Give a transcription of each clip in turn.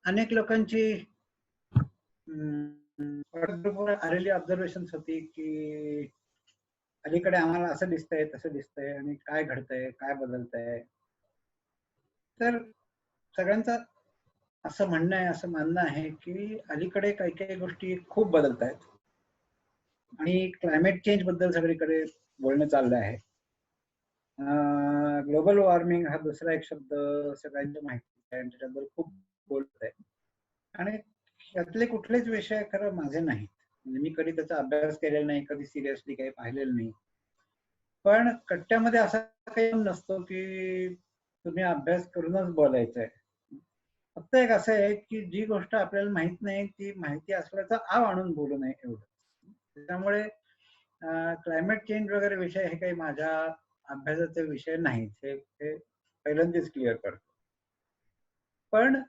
अनेक लोकांची आलेली ऑब्झर्वेशन होती की अलीकडे आम्हाला असं दिसतंय तसं दिसतंय आणि काय घडतंय काय बदलतंय. तर सगळ्यांचं असं म्हणणं आहे, असं मानणं आहे की अलीकडे काही काही गोष्टी खूप बदलत आहेत आणि क्लायमेट चेंज बद्दल सगळीकडे बोलणं चाललं आहे. ग्लोबल वॉर्मिंग हा दुसरा एक शब्द सगळ्यांच्या माहिती आहे आणि त्याच्याबद्दल खूप बोलत आहे. आणि यातले कुठलेच विषय खरं माझे नाहीत, म्हणजे मी कधी त्याचा अभ्यास केलेला नाही, कधी सिरियसली काही पाहिलेलं नाही. पण कट्ट्यामध्ये असा काही नसतो की तुम्ही अभ्यास करूनच बोलायचंय. फक्त एक असं आहे की जी गोष्ट आपल्याला माहित नाही ती माहिती असल्याचा आव आणून बोलू नये एवढं. त्यामुळे क्लायमेट चेंज वगैरे विषय हे काही माझ्या अभ्यासाचे विषय नाहीत, हे पहिल्यांदाच क्लिअर करतो. पण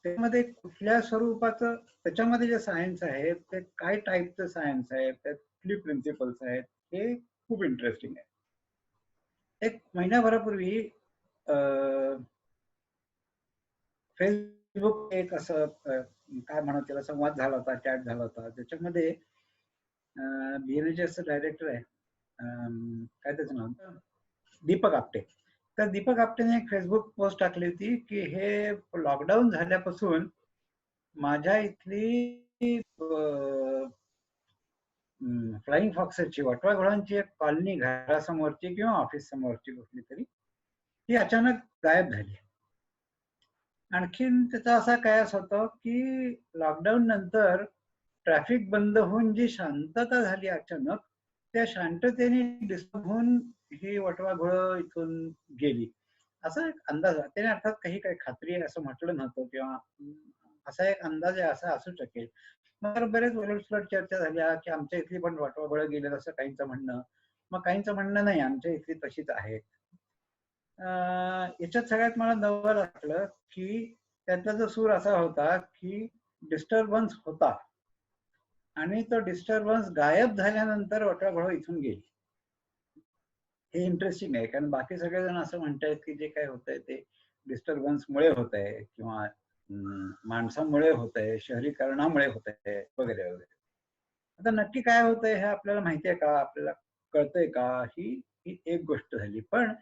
त्यामध्ये कुठल्या स्वरूपाचं, त्याच्यामध्ये जे सायन्स आहे ते काय टाईपचं सायन्स आहे, त्यात कुठली प्रिन्सिपल्स आहेत, हे खूप इंटरेस्टिंग आहे. एक महिन्याभरापूर्वी फेसबुक एक असं काय म्हणत त्याला संवाद झाला होता, चॅट झाला होता. त्याच्यामध्ये बीएनएचएस डायरेक्टर आहे, काय त्याचं नाव, दीपक आपटे. तर दीपक आपटेने एक फेसबुक पोस्ट टाकली होती की हे लॉकडाऊन झाल्यापासून माझ्या इथली फ्लाइंग फॉक्सची, वटवा घोडांची एक कॉलनी घरासमोरची किंवा ऑफिस समोरची कुठली तरी, ती अचानक गायब झाली. आणखीन त्याचा असा कयास होतो की लॉकडाऊन नंतर ट्रॅफिक बंद होऊन जी शांतता झाली अचानक, त्या शांततेने डिस्टर्ब होऊन ही वटवा घोडं इथून गेली, असा एक अंदाज. त्याने अर्थात काही खात्री आहे असं म्हटलं नव्हतं किंवा असा एक अंदाज आहे असा असू शकेल. मग बरेच उलटसुलट चर्चा झाल्या की आमच्या इथली पण वटवा घोडं गेलेलं असं काहींचं म्हणणं, मग काहींचं म्हणणं नाही आमच्या इथली तशीच आहे. याच्यात सगळ्यात मला नवल वाटलं की त्यातला जो सूर असा होता की डिस्टर्बन्स होता आणि तो डिस्टर्बन्स गायब झाल्यानंतर वटवा घोडं इथून गेली. हे इंटरेस्टिंग आहे, कारण बाकी सगळेजण असं म्हणतायत की जे काय होतंय ते डिस्टर्बन्समुळे होत आहे किंवा माणसामुळे होत आहे, शहरीकरणामुळे होत आहे वगैरे वगैरे. आता नक्की काय होतंय हे आपल्याला माहिती आहे का, आपल्याला कळतंय का, ही ही एक गोष्ट झाली. पण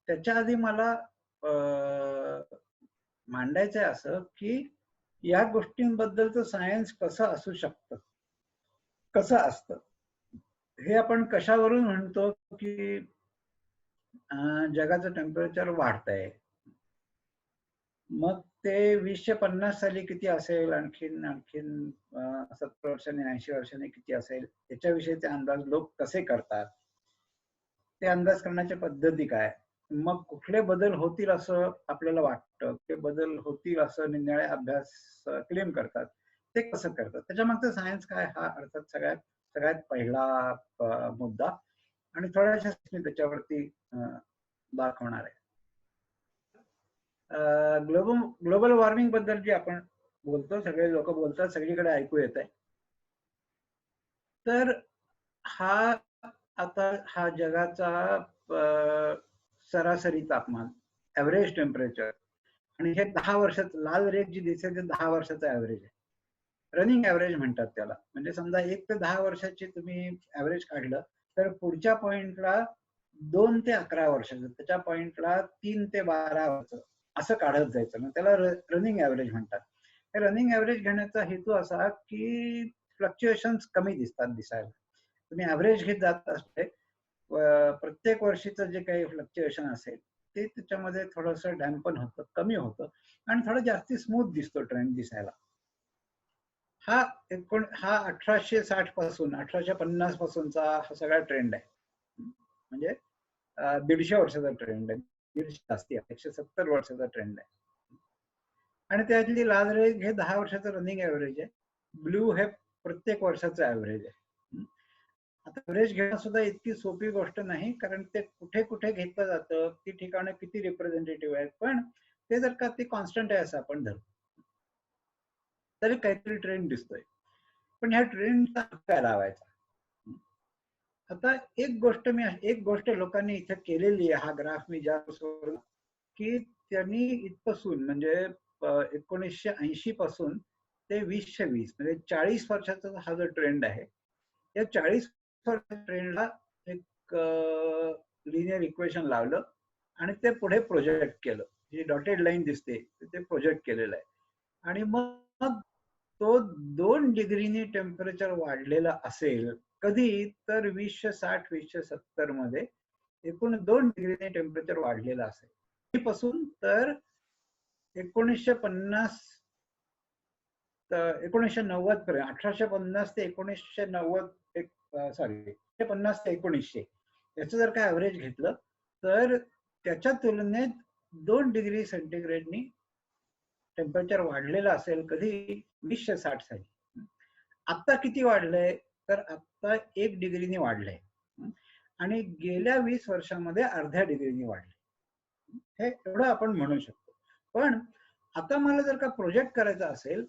त्याच्या आधी मला मांडायचंय असं की या गोष्टींबद्दलचं सायन्स कसं असू शकतं, कसं असतं. हे आपण कशावरून म्हणतो की जगाचं टेम्परेचर वाढतंय, मग ते 2050 साली किती असेल, आणखीन आणखीन 70 वर्षांनी 80 वर्षांनी किती असेल, याच्याविषयीचे अंदाज लोक कसे करतात, ते अंदाज करण्याच्या पद्धती काय, मग कुठले बदल होतील असं आपल्याला वाटतं, ते बदल होतील असं निरनिराळे अभ्यास क्लेम करतात, ते कसं करतात, त्याच्या मागचं सायन्स काय, हा अर्थात सगळ्यात सगळ्यात पहिला मुद्दा आणि थोड्याशा मी त्याच्यावरती दाखवणार आहे. ग्लोबल वॉर्मिंग बद्दल जे आपण बोलतो, सगळे लोक बोलतात, सगळीकडे ऐकू येत आहे. तर हा आता हा जगाचा सरासरी तापमान, ऍव्हरेज टेम्परेचर, आणि हे 10 वर्षात लाल रेख जी दिसते ते 10 वर्षाचं ऍव्हरेज आहे. रनिंग ऍव्हरेज म्हणतात त्याला. म्हणजे समजा 1 ते 10 वर्षाची तुम्ही ऍव्हरेज काढलं तर पुढच्या पॉइंटला 2 ते 11 वर्षाचं, त्याच्या पॉइंटला 3 ते 12 वर्ष असं काढत जायचं. मग त्याला रनिंग ऍव्हरेज म्हणतात. हे रनिंग ऍव्हरेज घेण्याचा हेतू असा की फ्लक्च्युएशन्स कमी दिसायला. तुम्ही ऍव्हरेज घेत जात असते, प्रत्येक वर्षीचं जे काही फ्लक्च्युएशन असेल ते त्याच्यामध्ये थोडंसं डॅम्पन होतं, कमी होतं आणि थोडं जास्ती स्मूथ दिसतो ट्रेंड दिसायला. हा 1860 पासून 1850 पासूनचा हा सगळा ट्रेंड आहे. म्हणजे 150 वर्षाचा ट्रेंड आहे, 150 जास्ती 170 वर्षाचा ट्रेंड आहे. आणि त्यातली लाल रेख हे 10 वर्षाचं रनिंग ऍव्हरेज आहे, ब्लू हे प्रत्येक वर्षाचं ऍव्हरेज आहे. आता ऍव्हरेज घेणं सुद्धा इतकी सोपी गोष्ट नाही, कारण ते कुठे कुठे घेतलं जातं, ती ठिकाणं किती रिप्रेझेंटेटिव्ह आहेत. पण ते जर का ती कॉन्स्टंट आहे असं आपण धरू तरी काहीतरी ट्रेंड दिसतोय. पण ह्या ट्रेंडचा काय लावायचा. आता एक गोष्ट लोकांनी इथे केलेली आहे, हा ग्राफ मी ज्या की त्यांनी इथपासून म्हणजे 1980 पासून ते 2020 म्हणजे 40 वर्षाचा हा जो ट्रेंड आहे, या 40 वर्षाच्या ट्रेंडला एक लिनियर इक्वेशन लावलं आणि ते पुढे प्रोजेक्ट केलं. जी डॉटेड लाईन दिसते ते प्रोजेक्ट केलेलं आहे. आणि मग तो 2 डिग्रीनी टेम्परेचर वाढलेला असेल कधी, तर 2060 2070 मध्ये एकूण 2 डिग्रीने टेम्परेचर वाढलेलं असेल. पासून तर 1950 1990 पर्यंत, 1850 ते 1990, सॉरी 50 ते 1900 याचं जर का ऍव्हरेज घेतलं तर त्याच्या तुलनेत 2 डिग्री सेंटीग्रेडनी टेम्परेचर वाढलेलं असेल कधी, 2060 साली. आता किती वाढलंय, तर आता 1 डिग्रीने वाढलंय आणि गेल्या 20 वर्षामध्ये अर्ध्या डिग्रीने वाढले. हे एवढं आपण म्हणू शकतो. पण आता मला जर का प्रोजेक्ट करायचा असेल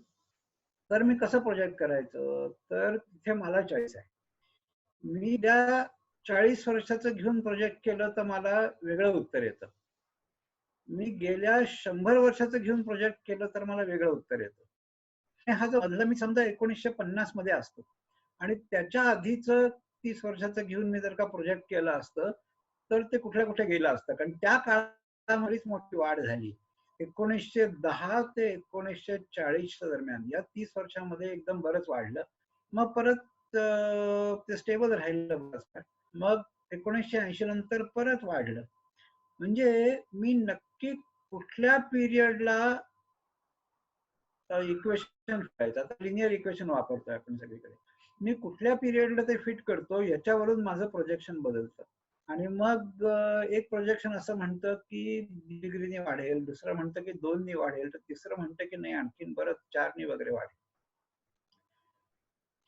तर मी कसं प्रोजेक्ट करायचं, तर तिथे मला चॉईस आहे. मी त्या 40 वर्षाचं घेऊन प्रोजेक्ट केलं तर मला वेगळं उत्तर येतं. मी गेल्या 100 वर्षाचं घेऊन प्रोजेक्ट केलं तर मला वेगळं उत्तर येतं. हा जो मधला मी समजा 1950 मध्ये असतो आणि त्याच्या आधीच 30 वर्षाचं घेऊन मी जर का प्रोजेक्ट केलं असतं तर ते कुठल्या कुठे गेलं असतं, कारण त्या काळामध्येच मोठी वाढ झाली. 1910 ते 1940 दरम्यान या 30 वर्षामध्ये एकदम बरंच वाढलं. मग परत ते स्टेबल राहिलं बरंच काळ. मग 1980 नंतर परत वाढलं. म्हणजे मी नक्की कुठल्या पिरियडला इक्वेशन करायचं, आता लिनियर इक्वेशन वापरतोय आपण सगळीकडे, मी कुठल्या पिरियडला ते फिट करतो याच्यावरून माझं प्रोजेक्शन बदलतं. आणि मग एक प्रोजेक्शन असं म्हणतं की डिग्रीने वाढेल, दुसरं म्हणतं की 2 वाढेल, तर तिसरं म्हणतं की नाही आणखीन बरं 4 वगैरे वाढेल.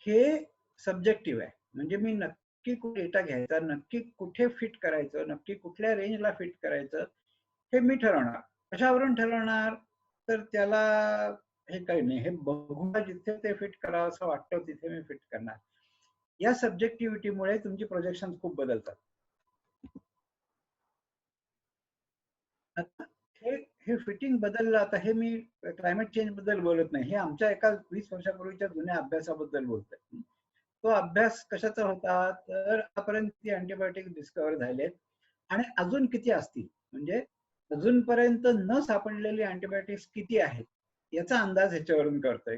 हे सब्जेक्टिव्ह आहे. म्हणजे मी नक्की डेटा घ्यायचा, नक्की कुठे फिट करायचं, नक्की कुठल्या रेंजला फिट करायचं हे मी ठरवणार. कशावरून ठरवणार, तर त्याला हे काही नाही, हे बघून जिथे ते फिट करावं असं वाटतं तिथे मी फिट करणार. या सब्जेक्टिव्हिटीमुळे तुमची प्रोजेक्शन खूप बदलतात. आता हे फिटिंग बदललं. आता हे मी क्लायमेट चेंज बद्दल बोलत नाही, हे आमच्या एका 20 वर्षापूर्वीच्या जुन्या अभ्यासाबद्दल बोलतोय. तो अभ्यास कशाचा होता, तर आतापर्यंत किती अँटीबायोटिक डिस्कवर झालेत आणि अजून किती असतील, म्हणजे अजूनपर्यंत न सापडलेली अँटीबायोटिक्स किती आहेत याचा अंदाज ह्याच्यावरून करतोय.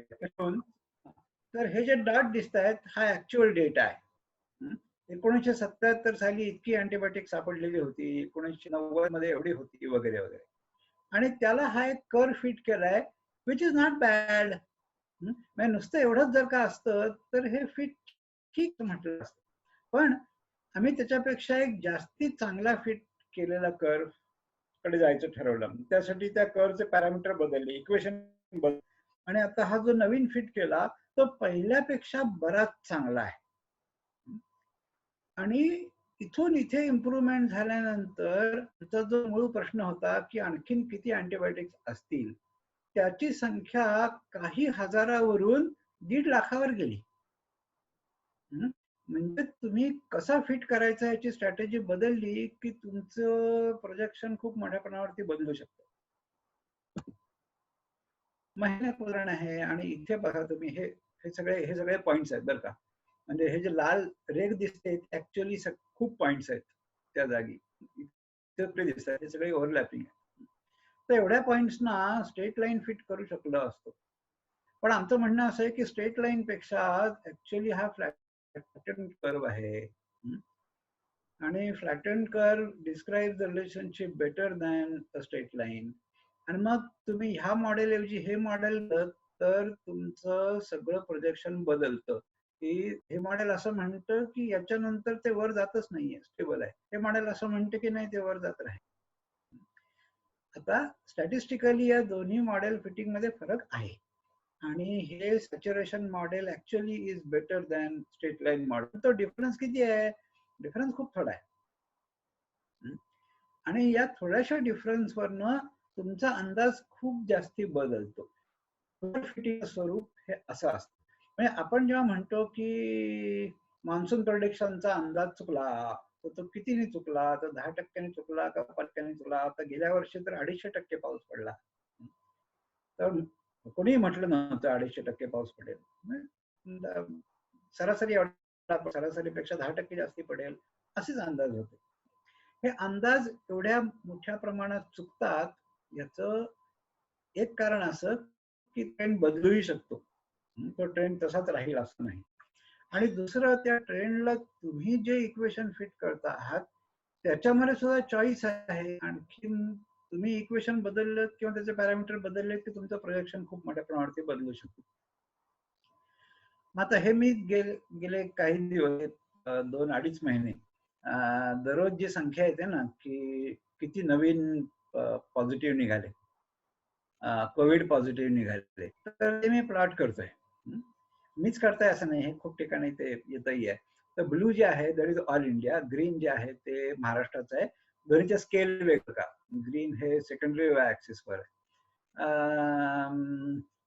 तर हे जे डॉट दिसत आहेत हा ऍक्च्युअल डेटा आहे. 1977 साली इतकी अँटीबायोटिक सापडलेली होती, 1990 मध्ये एवढी होती वगैरे वगैरे, आणि त्याला हा एक कर्व फिट केलाय विच इज नॉट बॅड. म्हणजे नुसतं एवढंच जर का असतं तर हे फिट ठीक म्हटलं असतं, पण आम्ही त्याच्यापेक्षा एक जास्ती चांगला फिट केलेला कर्व कडे जायचं ठरवलं. त्यासाठी त्या कर्वचे पॅरामीटर बदलले, इक्वेशन बदल, आणि आता हा जो नवीन फिट केला तो पहिल्यापेक्षा बराच चांगला आहे. आणि इथून इथे इम्प्रूव्हमेंट झाल्यानंतर त्याचा जो मूळ प्रश्न होता की आणखीन किती अँटीबायोटिक्स असतील, त्याची संख्या काही हजारावरून 1.5 लाखावर गेली. म्हणजे तुम्ही कसा फिट करायचा याची स्ट्रॅटेजी बदलली की तुमचं प्रोजेक्शन खूप मोठ्या प्रमाणावरती बदलू शकतं. महिन्यात उदाहरण आहे. आणि इथे बघा तुम्ही, हे सगळे पॉइंट्स आहेत बरं का. म्हणजे हे जे लाल रेग दिसते ऍक्च्युअली खूप पॉइंट्स आहेत त्या जागी दिसतात, हे सगळे ओव्हरलॅपिंग आहे. तर एवढ्या पॉइंट्सना स्ट्रेट लाईन फिट करू शकलो असतो, पण आमचं म्हणणं असं आहे की स्ट्रेट लाईन पेक्षा ऍक्च्युअली हा फ्लॅटन कर्व आहे. आणि flatten curve describe the relationship better than a straight line. आणि मग तुम्ही ह्या मॉडेल ऐवजी हे मॉडेल तर तुमचं सगळं प्रोजेक्शन बदलतं. की हे मॉडेल असं म्हणतं की याच्यानंतर ते वर जातच नाहीये, स्टेबल आहे. हे मॉडेल असं म्हणतं की नाही, ते वर जात राहील. आता स्टॅटिस्टिकली या दोन्ही मॉडेल फिटिंग मध्ये फरक आहे, आणि हे saturation model actually is better than straight line model. तो डिफरन्स किती आहे, डिफरन्स खूप थोडा आहे. आणि या थोड्याशा डिफरन्स वरनं तुमचा अंदाज खूप जास्ती बदलतो. फिटिंग स्वरूप हे असं असतं. म्हणजे आपण जेव्हा म्हणतो की मान्सून प्रोडिक्शनचा अंदाज चुकला, तर तो कितीने चुकला, तर 10% चुकला का 5% चुकला. आता गेल्या वर्षी तर 250% पाऊस पडला. तर कोणीही म्हटलं नव्हतं 250% पाऊस पडेल. सरासरी सरासरीपेक्षा 10% जास्ती पडेल असेच अंदाज होते. हे अंदाज एवढ्या मोठ्या प्रमाणात चुकतात याचं एक कारण असं की ट्रेंड बदलूही शकतो. तो ट्रेंड तसाच राहील असं नाही. आणि दुसरं, त्या ट्रेंडला तुम्ही जे इक्वेशन फिट करता आहात त्याच्यामध्ये सुद्धा चॉईस आहे. आणखीन तुम्ही इक्वेशन बदललं किंवा त्याचे पॅरामीटर बदलले की तुमचं प्रोजेक्शन खूप मोठ्या प्रमाणात बदलू शकतो. मग आता हे मी गेले काही दिवस 2-2.5 महिने दररोज जी संख्या येते ना की किती नवीन पॉझिटिव्ह निघाले, कोविड पॉझिटिव्ह निघाले, तर ते मी प्लॉट करतोय. मीच करताय असं नाही, हे खूप ठिकाणी ते येतही आहे. तर ब्लू जे आहे that is all India, green जे आहे ते महाराष्ट्राचं आहे. दोन्हीचे स्केल वेगळं का, ग्रीन हे सेकंडरी ऍक्सिसवर आहे.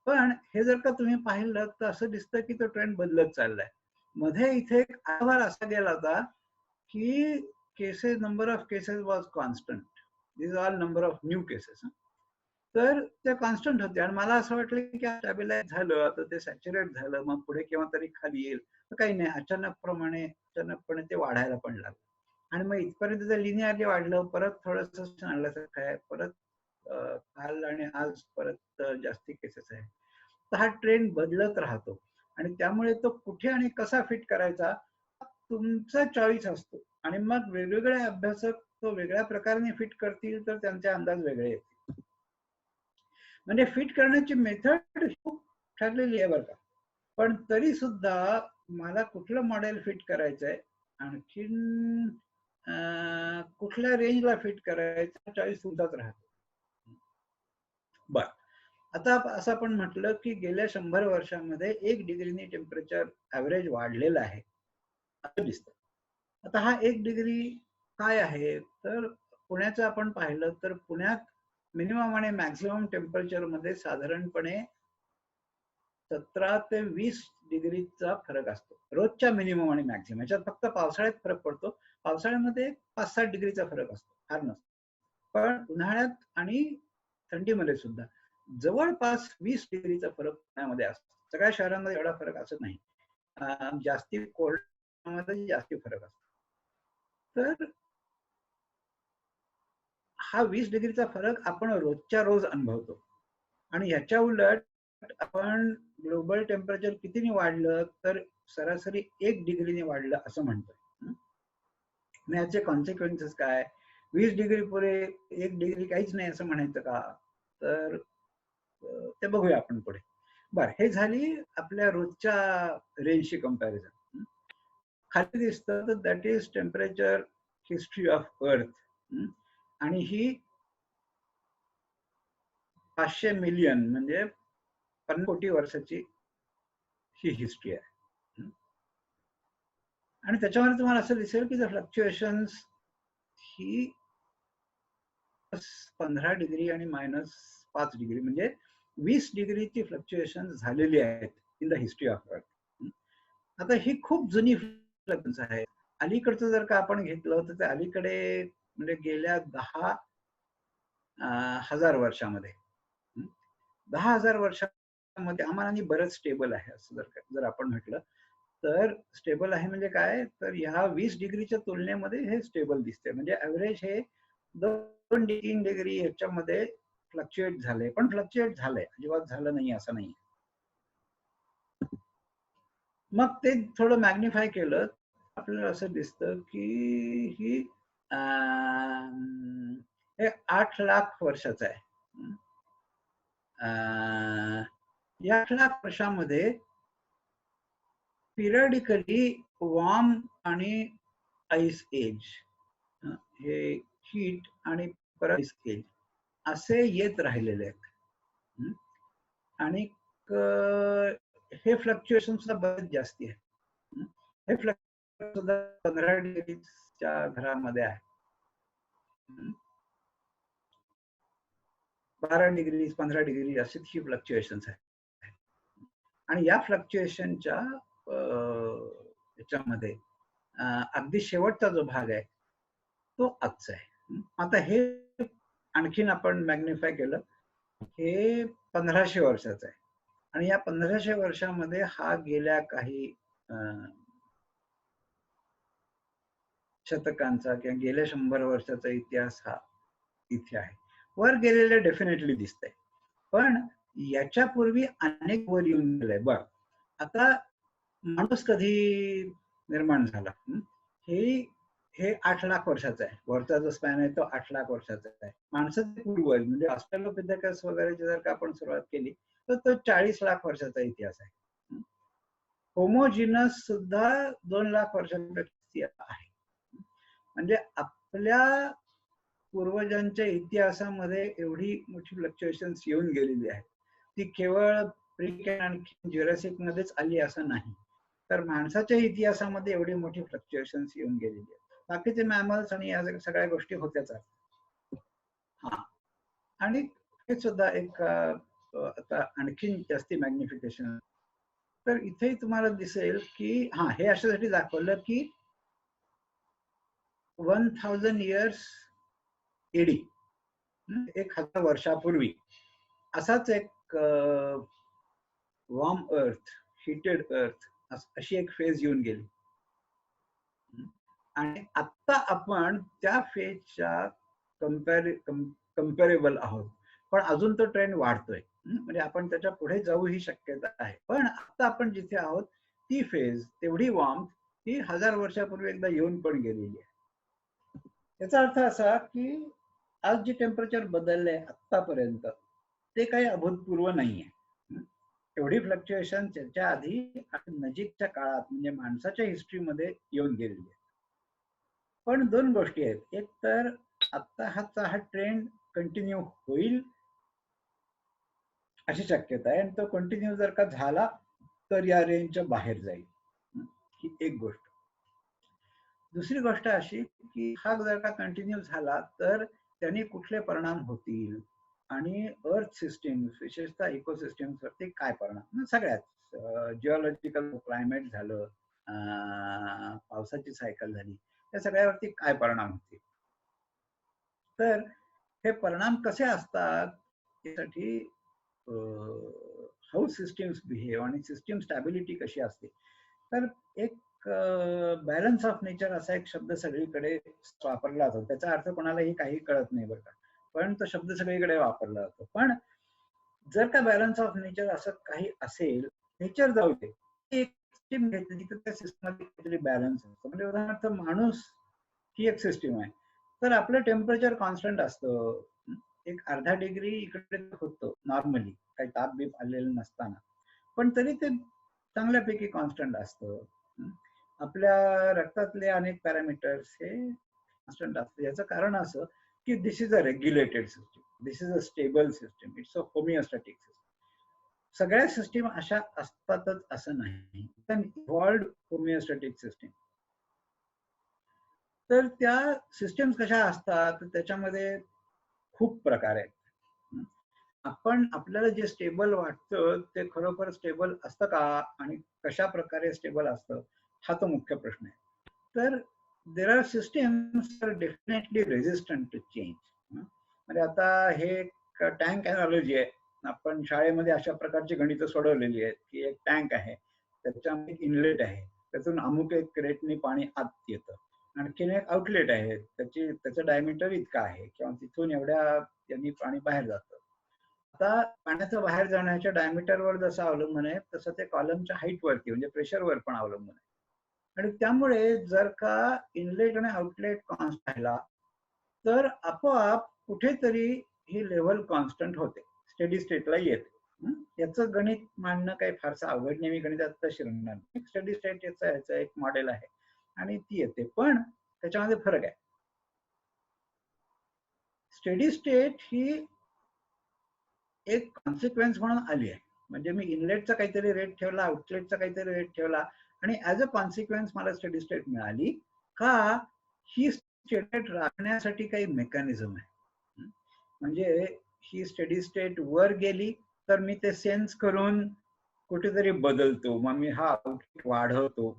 पण हे जर का तुम्ही पाहिलं तर असं दिसतं की तो ट्रेंड बदलत चाललाय. मध्ये इथे एक आभार असा गेला होता की number of cases was constant, this all number of new cases. तर ते कॉन्स्टंट होते आणि मला असं वाटलं की स्टॅबिलाइज झालं, आता ते सॅच्युरेट झालं, मग पुढे केव्हा तरी खाली येईल. तर काही नाही, अचानकपणे ते वाढायला पण लागलं. आणि मग इथपर्यंत जर लिनिअरली वाढलं, परत थोडंसं सांगल्यासारखं आहे, परत काल आणि आज परत जास्ती केसेस आहे. तर हा ट्रेंड बदलत राहतो आणि त्यामुळे तो कुठे आणि कसा फिट करायचा तुमचा चॉईस असतो. आणि मग वेगवेगळे अभ्यासक तो वेगळ्या प्रकारे फिट करतील तर त्यांचे अंदाज वेगळे येतील. म्हणजे फिट करण्याची मेथड खूप ठरलेली आहे बरं का, पण तरी सुद्धा मला कुठलं मॉडेल फिट करायचंय, आणखीन कुठल्या रेंजला फिट करायचं, चॉईस तुमचाच राहतो. बर, आता असं आपण म्हटलं की गेल्या 100 वर्षामध्ये 1 डिग्रीने टेम्परेचर ऍव्हरेज वाढलेलं आहे असं दिसतं. आता हा 1 डिग्री काय आहे, तर पुण्याचं आपण पाहिलं तर पुण्यात मिनिमम आणि मॅक्सिमम टेम्परेचर मध्ये साधारणपणे 17 ते 20 डिग्रीचा फरक असतो रोजच्या मिनिमम आणि मॅक्सिमम. याच्यात फक्त पावसाळ्यात फरक पडतो, पावसाळ्यामध्ये 5-7 डिग्रीचा फरक असतो, फार नसतो. पण उन्हाळ्यात आणि थंडीमध्ये सुद्धा जवळपास 20 डिग्रीचा फरक पुण्यामध्ये असतो. सगळ्या शहरांमध्ये एवढा फरक असत नाही, जास्ती कोरड्यामध्ये जास्ती फरक असतो. तर हा 20 डिग्रीचा फरक आपण रोजच्या रोज अनुभवतो. आणि ह्याच्या उलट आपण ग्लोबल टेम्परेचर कितीने वाढलं तर सरासरी 1 डिग्रीने वाढलं असं म्हणतोय. याचे कॉन्सिक्वेन्सेस काय, 20 डिग्री पुढे 1 डिग्री काहीच नाही असं म्हणायचं का, तर ते बघूया आपण पुढे. बर, हे झाली आपल्या रोजच्या रेंजची कंपॅरिझन. खाली दिसतं तर that is temperature history of earth, आणि ही 500 मिलियन म्हणजे 50 कोटी वर्षाची ही हिस्ट्री आहे. आणि त्याच्यामध्ये तुम्हाला असं दिसेल की फ्लक्च्युएशन्स ही 15 डिग्री आणि -5 डिग्री म्हणजे 20 डिग्रीची फ्लक्च्युएशन झालेली आहेत in the history of earth. आता ही खूप जुनी फ्लक्च्युएशन्स आहे. अलीकडचं जर का आपण घेतलं तर त्या अलीकडे म्हणजे गेल्या 10,000 वर्षामध्ये 10,000 वर्षामध्ये आम्हाला बरंच स्टेबल आहे असं जर आपण म्हटलं तर. स्टेबल आहे म्हणजे काय, तर ह्या 20 डिग्रीच्या तुलनेमध्ये हे स्टेबल दिसते. म्हणजे ऍव्हरेज हे 2-3 डिग्री ह्याच्यामध्ये फ्लक्च्युएट झाले, पण फ्लक्च्युएट झालंय, अजिबात झालं नाही असं नाही. मग ते थोडं मॅग्निफाय केलं आपल्याला असं दिसतं की ही हे 8 लाख वर्षाचं आहे. या 8 लाख वर्षामध्ये पिरियडिकली वॉर्म आणि आईस एज, हे हीट आणि परत आईस एज असे येत राहिलेले आहेत. आणि हे फ्लक्च्युएशन सुद्धा बरेच जास्ती आहे. हे फ्लक्च्युएशन सुद्धा 15 डिग्रीच्या घरामध्ये आहे, 12 डिग्री 15 डिग्री अशी ही फ्लक्च्युएशन्स आहेत. आणि या फ्लक्च्युएशनच्या याच्यामध्ये अगदी शेवटचा जो भाग आहे तो आजचा आहे. आता हे आणखीन आपण मॅग्निफाय केलं, हे 1500 वर्षाचा आहे आणि या 1500 वर्षामध्ये हा गेल्या काही शतकांचा किंवा गेल्या 100 वर्षाचा इतिहास हा इथे आहे. वर गेलेले डेफिनेटली दिसतंय, पण याच्यापूर्वी अनेक वर येऊन गेलंय. बघ आता माणूस कधी निर्माण झाला, हे हे 8 लाख वर्षाचा आहे. वरचा जो स्पॅन आहे तो 8 लाख वर्षाचा आहे. माणसाचे पूर्वज म्हणजे ऑस्ट्रेलोपिथेकस वगैरे जर का आपण सुरुवात केली तर तो 40 लाख वर्षाचा इतिहास आहे. होमोजिनस सुद्धा 2 लाख वर्षांपेक्षा आहे. म्हणजे आपल्या पूर्वजांच्या इतिहासामध्ये एवढी मोठी फ्लक्च्युएशन्स येऊन गेलेली आहेत. ती केवळ प्री आणि ज्युरासिक मध्येच आली असं नाही, तर माणसाच्या इतिहासामध्ये एवढी मोठी फ्लक्च्युएशन्स येऊन गेलेली आहेत. बाकीचे मॅमल्स आणि या सगळ्या गोष्टी होत्याच. हा, आणि हे सुद्धा एक आता आणखीन जास्ती मॅग्निफिकेशन. तर इथे तुम्हाला दिसेल की हे अशासाठी दाखवलं की 1000 years एडी, 1000 वर्षापूर्वी असाच एक वॉर्म अर्थ, हिटेड अर्थ अशी एक फेज येऊन गेली आणि आता आपण त्या फेजच्या कम्पॅरेबल आहोत, पण अजून तो ट्रेंड वाढतोय. म्हणजे आपण त्याच्या पुढे जाऊ ही शक्यता आहे, पण आता आपण जिथे आहोत ती फेज तेवढी वॉर्म ही 1000 वर्षापूर्वी एकदा येऊन पण गेलेली आहे. याचा अर्थ असा की आज जे टेम्परेचर बदललंय आतापर्यंत ते काही अभूतपूर्व नाहीये. एवढी फ्लक्च्युएशन त्याच्या आधी नजीकच्या काळात म्हणजे माणसाच्या हिस्ट्रीमध्ये येऊन गेलेली आहे. पण दोन गोष्टी आहेत. एक तर आता हा ट्रेंड कंटिन्यू होईल अशी शक्यता आहे, आणि तो कंटिन्यू जर का झाला तर या रेंजच्या बाहेर जाईल, ही एक गोष्ट. दुसरी गोष्ट अशी की हा जर का कंटिन्यू झाला तर त्यांनी कुठले परिणाम होतील आणि अर्थ सिस्टीम विशेषतः इकोसिस्टीम्स वरती काय परिणाम, सगळ्यात जिओलॉजिकल क्लायमेट झालं, पावसाची सायकल झाली, या सगळ्यावरती काय परिणाम होतील. तर हे परिणाम कसे असतात यासाठी हाऊ सिस्टीम्स बिहेव आणि सिस्टीम स्टॅबिलिटी कशी असते. तर एक बॅलन्स ऑफ नेचर असा एक शब्द सगळीकडे वापरला जातो. त्याचा अर्थ कोणालाही काही कळत नाही बरं का, पण तो शब्द सगळीकडे वापरला जातो. पण जर का बॅलन्स ऑफ नेचर असं काही असेल, नेचर जाऊ दे, एक सिस्टीम घेतली तर त्या सिस्टममध्ये काहीतरी बॅलन्स असतो. म्हणजे उदाहरणार्थ माणूस ही एक सिस्टीम आहे, तर आपलं टेम्परेचर कॉन्स्टंट असतं, एक अर्धा डिग्री इकडे होतं नॉर्मली, काही ताप बीप आलेलं नसताना, पण तरी ते चांगल्यापैकी कॉन्स्टंट असतं. आपल्या रक्तातले अनेक पॅरामीटर्स हे कॉन्स्टंट असतं. याचं कारण असं की this is a regulated system, this is a stable system, it's a homeostatic system. सगळ्या सिस्टीम अशा असतातच असं नाही, पण इव्हॉल्व्ड होमिओस्टॅटिक सिस्टीम. तर त्या सिस्टीम्स कशा असतात त्याच्यामध्ये खूप प्रकार आहेत. आपण आपल्याला जे स्टेबल वाटतं ते खरोखर स्टेबल असतं का आणि कशा प्रकारे स्टेबल असतं हा तो मुख्य प्रश्न आहे. तर there are systems are definitely resistant to change. म्हणजे आता हे टँक एनॉलॉजी आहे. आपण शाळेमध्ये अशा प्रकारची गणितं सोडवलेली आहेत की एक टँक आहे, त्याच्यामध्ये इनलेट आहे, त्यातून अमुक एक रेटने पाणी आत येतं, आणखीन एक आउटलेट आहे, त्याचं डायमीटर इतका आहे किंवा तिथून एवढ्या यांनी पाणी बाहेर जातं. आता पाण्याचं बाहेर जाण्याच्या डायमीटरवर जसं अवलंबून आहे तसं ते कॉलमच्या हाईट वरती म्हणजे प्रेशरवर पण अवलंबून आहे. आणि त्यामुळे जर का इनलेट आणि आउटलेट कॉन्स्टंट राहिला तर आपोआप कुठेतरी ही लेव्हल कॉन्स्टंट होते, स्टेडी स्टेटला येते. याचं गणित मांडणं काही फारसं अवघड नाही, मी गणितात शिरणार नाही. स्टेडी स्टेट याचं एक मॉडेल आहे आणि ती येते, पण त्याच्यामध्ये फरक आहे. स्टेडी स्टेट ही एक कॉन्सिक्वेन्स म्हणून आली आहे. म्हणजे मी इनलेटचा काहीतरी रेट ठेवला, आउटलेटचा काहीतरी रेट ठेवला आणि ऍज अ कॉन्सिक्वेन्स मला स्टेडी स्टेट मिळाली का, ही स्टेट राखण्यासाठी काही मेकॅनिझम आहे. म्हणजे ही स्टेडी स्टेट वर गेली तर मी ते सेन्स करून कुठेतरी बदलतो, मग मी हा आउटलेट वाढवतो,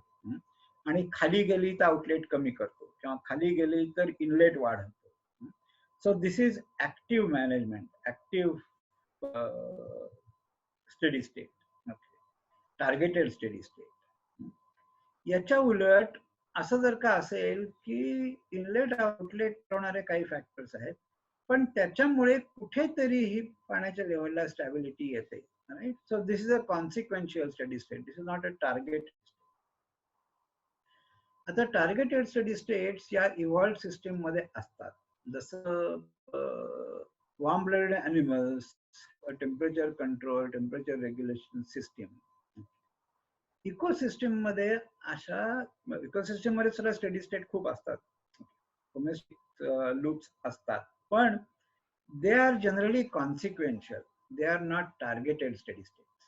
आणि खाली गेली तर आउटलेट कमी करतो किंवा खाली गेली तर इनलेट वाढवतो. So this is active management, active steady state, targeted steady state. याच्या उलट असं जर का असेल की इनलेट आउटलेट होणारे काही फॅक्टर्स आहेत, पण त्याच्यामुळे कुठेतरी ही पाण्याच्या लेवलला स्टॅबिलिटी येते. Right. So this is a consequential study state, this is not a target. आता टार्गेटेड स्टडी स्टेट्स या इव्हॉल्व्ड सिस्टीम मध्ये असतात. जसं warm blooded animals, temperature control, temperature regulation system. Ecosystem मध्ये अशा इकोसिस्टीम मध्ये सुद्धा स्टडी स्टेट खूप असतात, डोमेस्टिक लूप्स असतात, पण they are generally consequential, they are not targeted study states.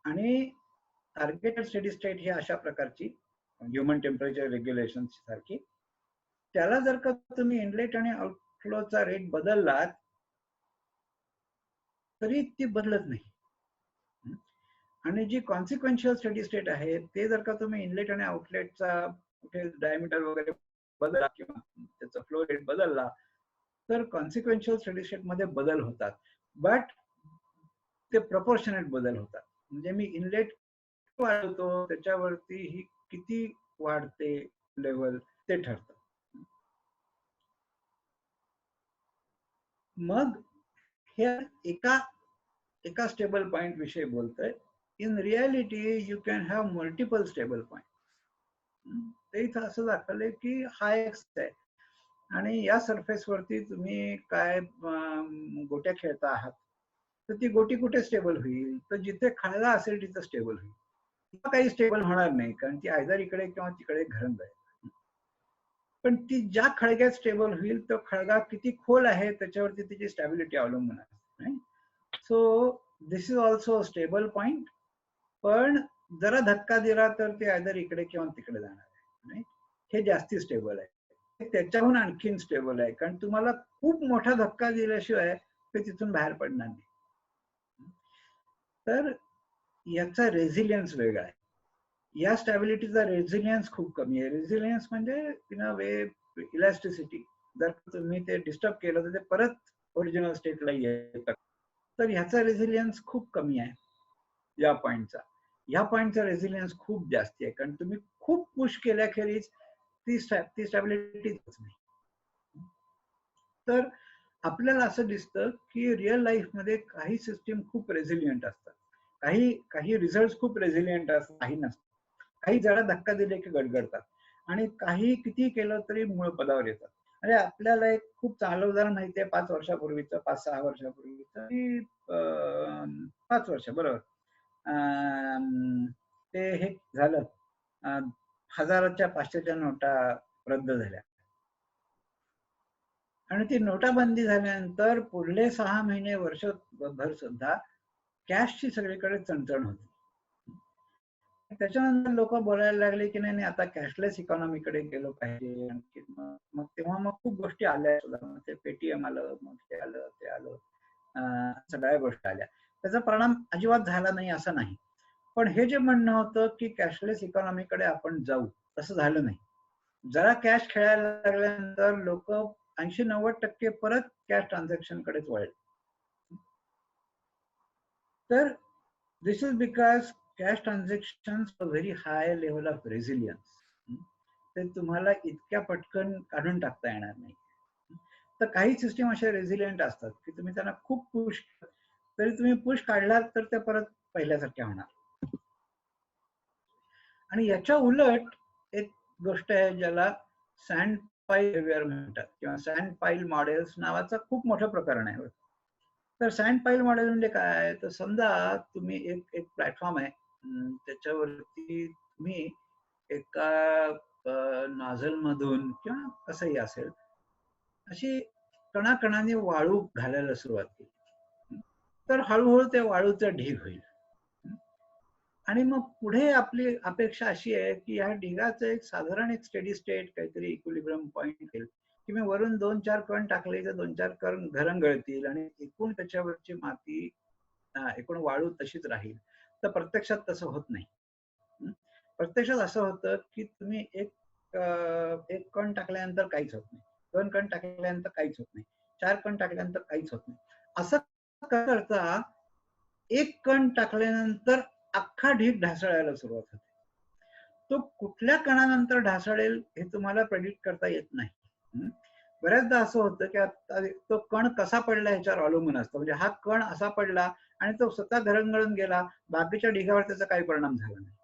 आणि टार्गेटेड स्टडी स्टेट ही अशा प्रकारची ह्युमन टेम्परेचर रेग्युलेशन सारखी, त्याला जर का तुम्ही इनलेट आणि आउटफ्लोचा रेट बदललात तरी ती बदलत नाही. आणि जी कॉन्सिक्वेन्शियल स्टडी स्टेट आहे ते जर का तुम्ही इनलेट आणि आउटलेटचा कुठे डायमीटर वगैरे बदलला किंवा त्याचा फ्लो रेट बदलला तर कॉन्सिक्वेन्शियल स्टडी स्टेट मध्ये बदल होतात, बट ते प्रपोर्शनेट बदल होतात. म्हणजे मी इनलेट वाढवतो त्याच्यावरती ही किती वाढते लेवल ते ठरतं. मग हे एका स्टेबल पॉइंट विषयी बोलतोय. In reality you can have multiple stable point. ते इथं असं दाखवलंय की हा एक्स आहे आणि या सरफेस वरती तुम्ही काय गोट्या खेळता आहात, तर ती गोटी कुठे स्टेबल होईल, तर जिथे खळगा असेल तिथं स्टेबल होईल. काही स्टेबल होणार नाही कारण ती आयदर इकडे किंवा तिकडे घरंद आहे. पण ती ज्या खळग्यात स्टेबल होईल तो खळगा किती खोल आहे त्याच्यावरती तिची स्टॅबिलिटी अवलंबून आहे. So this is also stable point, पण जरा धक्का दिला तर ते आयदर इकडे किंवा तिकडे जाणार आहे. हे जास्ती स्टेबल आहे. त्याच्याहून आणखीन स्टेबल आहे कारण तुम्हाला खूप मोठा धक्का दिल्याशिवाय ते तिथून बाहेर पडणार नाही. तर याचा रेझिलियन्स वेगळा आहे. या स्टॅबिलिटीचा रेझिलियन्स खूप कमी आहे. रेझिलियन्स म्हणजे इन अ वे इलॅस्टिसिटी. जर तुम्ही ते डिस्टर्ब केलं तर ते परत ओरिजिनल स्टेटला येतात. तर ह्याचा रेझिलियन्स खूप कमी आहे या पॉइंटचा. ह्या पॉइंटचा रेझिलियन्स खूप जास्त आहे कारण तुम्ही खूप पुश केल्याखेरीज ती स्टॅबिलिटी नाही. तर आपल्याला असं दिसतं की रिअल लाईफ मध्ये काही सिस्टीम खूप रेझिलियंट असतात, काही रिझल्ट खूप रेझिलियंट असतात, काही नसतात. काही जरा धक्का दिले की गडगडतात आणि काही किती केलं तरी मूळ पदावर येतात. म्हणजे आपल्याला एक खूप चांगलं उदाहरण माहिती आहे 5 वर्षापूर्वीचं, 5-6 वर्षापूर्वीचं की 5 वर्ष बरोबर ते हे झालं, 1000च्या 500च्या नोटा रद्द झाल्या आणि ती नोटाबंदी झाल्यानंतर पुढले 6 महिने वर्षभर सुद्धा कॅशची सगळीकडे चणचण होती. त्याच्यानंतर लोक बोलायला लागले की नाही आता कॅशलेस इकॉनॉमीकडे गेलो पाहिजे. आणखी मग तेव्हा मग खूप गोष्टी आल्या सुद्धा, ते पेटीएम आलं, मग ते आलं, सगळ्या गोष्टी आल्या. त्याचा परिणाम अजिबात झाला नाही असं नाही, पण हे जे म्हणणं होतं की कॅशलेस इकॉनॉमीकडे आपण जाऊ तसं झालं नाही. जरा कॅश खेळायला लागल्यानंतर लोक 80-90% परत कॅश ट्रान्झॅक्शन कडेच वळले. तर this is because cash transactions a very high level of resilience. ते तुम्हाला इतक्या पटकन काढून टाकता येणार नाही. तर काही सिस्टीम अशा रेझिलियंट असतात की तुम्ही त्यांना खूप पुश तरी तुम्ही पुश काढलात तर ते परत पहिल्यासारख्या होणार. आणि याच्या उलट एक गोष्ट आहे ज्याला सँड पाईल बिहेवियर म्हणतात किंवा सँड पाईल मॉडेल्स नावाचं खूप मोठं प्रकरण आहे. तर सँड पाईल मॉडेल म्हणजे काय, तर समजा तुम्ही एक प्लॅटफॉर्म आहे, त्याच्यावरती तुम्ही एका नॉझल मधून किंवा कसंही असेल अशी कणाकणाने वाळू घालायला सुरुवात केली, तर हळूहळू ते वाळूचं ढीग होईल. आणि मग पुढे आपली अपेक्षा अशी आहे की ह्या ढिगाचं एक साधारण एक स्टेडी स्टेट काहीतरी इक्विलिब्रियम पॉइंट येईल की मी वरून 2-4 कण टाकले तर 2-4 कण घरंगळतील आणि एकूण त्याच्यावरची माती, एकूण वाळू तशीच राहील. तर प्रत्यक्षात तसं होत नाही. प्रत्यक्षात असं होतं की तुम्ही एक कण टाकल्यानंतर काहीच होत नाही, 2 कण टाकल्यानंतर काहीच होत नाही, 4 कण टाकल्यानंतर काहीच होत नाही. असं करता एक कण टाकल्यानंतर अख्खा ढीग ढासळायला सुरुवात होते. तो कुठल्या कणानंतर ढासळेल हे तुम्हाला प्रेडिक्ट करता येत नाही. बऱ्याचदा असं होतं की आता तो कण कसा पडला ह्याच्यावर अवलंबून असतं. म्हणजे हा कण असा पडला आणि तो स्वतः घरंगळून गेला, बाकीच्या ढिगावर त्याचा काही परिणाम झाला नाही.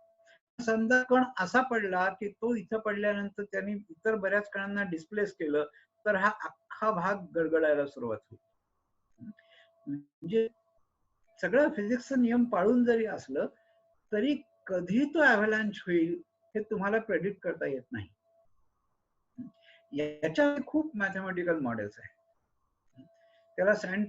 समजा कण असा पडला की तो इथं पडल्यानंतर त्यांनी इतर बऱ्याच कणांना डिस्प्लेस केलं, तर हा अख्खा भाग गडगडायला सुरुवात होईल. म्हणजे सगळं फिजिक्सचा नियम पाळून जरी असलं तरी कधी तो अव्हलांच होईल हे तुम्हाला प्रेडिक्ट करता येत नाही. याच्या खूप मॅथमॅटिकल मॉडेल्स आहेत. त्याला सँड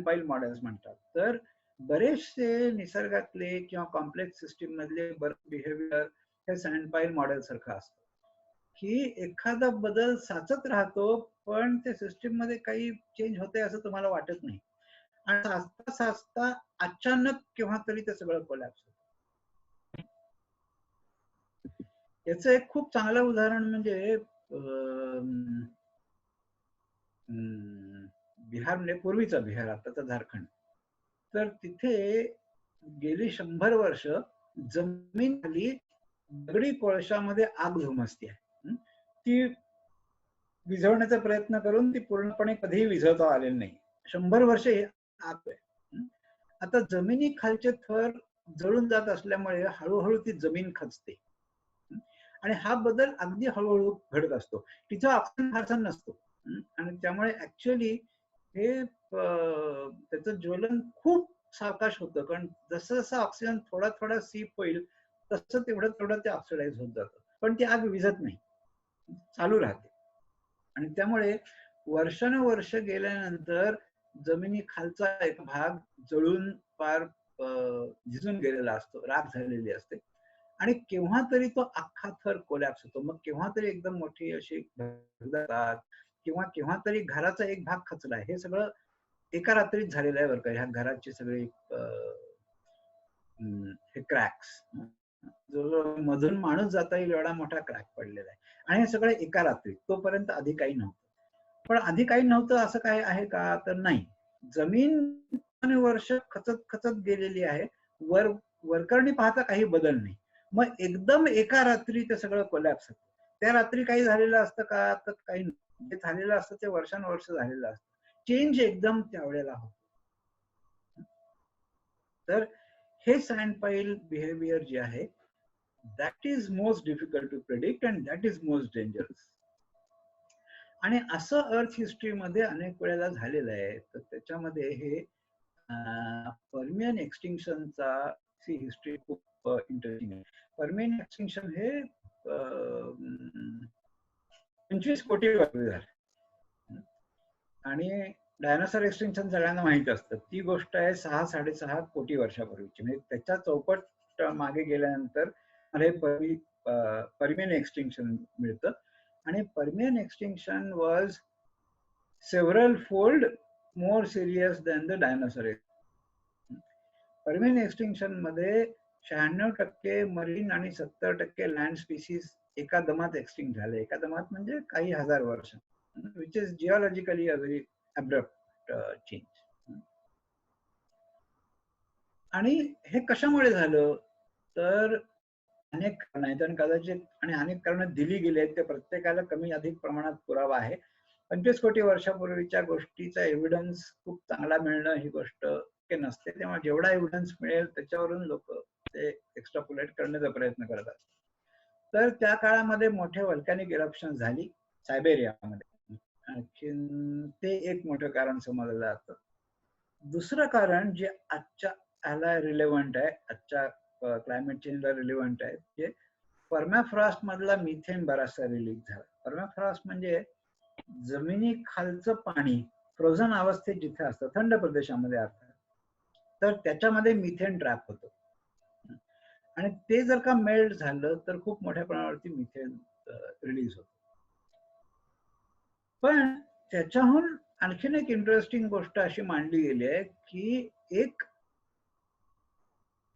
पाईल मॉडेल्स म्हणतात. तर बरेचसे निसर्गातले किंवा कॉम्प्लेक्स सिस्टीम मधले बरेच बिहेवियर हे सँड पाईल मॉडेल सारखं असतं, की एखादा बदल साचत राहतो पण ते सिस्टीम मध्ये काही चेंज होते असं तुम्हाला वाटत नाही, आणि साचता साचता अचानक केव्हा तरी ते सगळं कोलॅप्स होतं. याचं एक खूप चांगलं उदाहरण म्हणजे बिहार, म्हणजे पूर्वीचा बिहार, आताचा झारखंड. तर तिथे गेली 100 वर्ष जमीन खाली दगडी कोळशामध्ये आग धुमसते. ती विझवण्याचा प्रयत्न करून ती पूर्णपणे कधीही विझवता आलेली नाही. 100 वर्ष ही आग आहे. आता जमिनी खालचे थर जळून जात असल्यामुळे हळूहळू ती जमीन खचते आणि हा बदल अगदी हळूहळू घडत असतो. तिथं ऑक्सिजन फारसा नसतो आणि त्यामुळे ऍक्च्युअली हे त्याचं ज्वलन खूप सावकाश होतं, कारण जसं जसं ऑक्सिजन थोडा थोडा सीप होईल तसं तेवढं तेवढं ते ऑक्सिडाइज होत जातं, पण ती आग विझत नाही, चालू राहते. आणि त्यामुळे वर्षानुवर्ष गेल्यानंतर जमिनी खालचा एक भाग जळून पार झिजून गेलेला असतो, राख झालेली असते, आणि केव्हा तरी तो अख्खा थर कोलॅप्स होतो. मग केव्हा तरी एकदम मोठी अशी भगदाड, किंवा केव्हा तरी घराचा एक भाग खचलाय. हे सगळं एका रात्रीत झालेलं आहे बरं का. ह्या घराची सगळी हे क्रॅक्स, जो मधून माणूस जाता येईल एवढा मोठा क्रॅक पडलेला आहे, आणि हे सगळं एका रात्रीत. तोपर्यंत आधी काही नव्हतं. पण आधी काही नव्हतं असं काय आहे का, तर नाही. जमीन वर्ष खचत खचत गेलेली आहे, वरकरणी पाहता काही बदल नाही. मग एकदम एका रात्री ते सगळं कोलॅप्स होतं. त्या रात्री काही झालेलं असतं का, तर काही जे झालेलं असतं ते वर्षानुवर्ष झालेलं असतं. चेंज एकदम त्यावेळेला होतो. तर हे सँड पाईल बिहेवियर जे आहे, that is most difficult to predict and that is most dangerous. आणि असं अर्थ हिस्ट्रीमध्ये अनेक वेळेला झालेलं आहे. तर त्याच्यामध्ये हे पर्मियन एक्सटिंक्शनचा हिस्ट्री खूप इंटरेस्टिंग आहे. पर्मियन एक्सटिंक्शन हे 25 कोटी वर्ष झाले, आणि डायनासॉर एक्सटिंक्शन सगळ्यांना माहित असतं. ती गोष्ट आहे 6-6.5 कोटी वर्षापूर्वीची. म्हणजे त्याच्या चौपट मागे गेल्यानंतर मला हे पर्मियन एक्सटिंक्शन मिळतं. आणि Permian extinction was several fold more serious than the dinosaur. Permian extinction मध्ये 96% मरीन आणि 70% लँड स्पीसीज एका दमात एक्सटिंक्ट झाले. एका दमात म्हणजे काही हजार वर्ष, which is geologically a very abrupt change. आणि हे कशामुळे झालं, तर अनेक कारण आहेत, आणि कदाचित आणि अनेक कारणं दिली गेली आहेत. ते प्रत्येकाला कमी अधिक प्रमाणात पुरावा आहे. 25 कोटी वर्षापूर्वीच्या गोष्टीचा एव्हिडन्स खूप चांगला मिळणं ही गोष्ट शक्य नसते. तेव्हा जेवढा एव्हिडन्स मिळेल त्याच्यावरून लोक ते एक्स्ट्रापोलेट करण्याचा प्रयत्न करतात. तर त्या काळामध्ये मोठे व्हॉल्कॅनिक इरप्शन झाली सायबेरियामध्ये. आणखीन ते एक मोठं कारण समजलं जातं. दुसरं कारण जे आजच्या ह्याला रिलेव्हंट आहे, आजच्या क्लायमेट चेंजला रिलेव्हंट आहे, जे परमॅफ्रॉस्ट मधला मिथेन बराचसा रिलीज झाला. परमॅफ्रॉस्ट म्हणजे जमिनी खालचं पाणी फ्रोझन अवस्थेत जिथे असतं, थंड प्रदेशामध्ये अर्थात, तर त्याच्यामध्ये मिथेन ट्रॅप होतं, आणि ते जर का मेल्ट झालं तर खूप मोठ्या प्रमाणावरती मिथेन रिलीज होतं. पण त्याच्याहून आणखीन एक इंटरेस्टिंग गोष्ट अशी मांडली गेली आहे की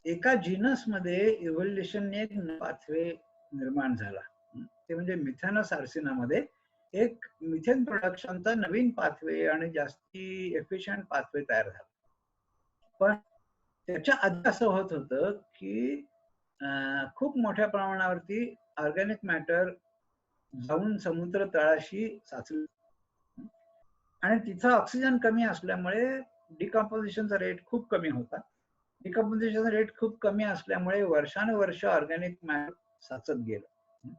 एका जीनस मध्ये इव्होल्युशनने एक पाथवे निर्माण झाला. ते म्हणजे मिथॅनोसार्सिनामध्ये एक मिथेन प्रोडक्शनचा नवीन पाथवे आणि जास्ती एफिशियंट पाथवे तयार झाला. पण त्याच्या आधी असं होत होतं की खूप मोठ्या प्रमाणावरती ऑर्गॅनिक मॅटर जाऊन समुद्र तळाशी साचलं आणि तिथं ऑक्सिजन कमी असल्यामुळे डिकम्पोजिशनचा रेट खूप कमी होता. डिकम्पोजिशनचा रेट खूप कमी असल्यामुळे वर्षानुवर्ष ऑर्गॅनिक मॅटर साचत गेलं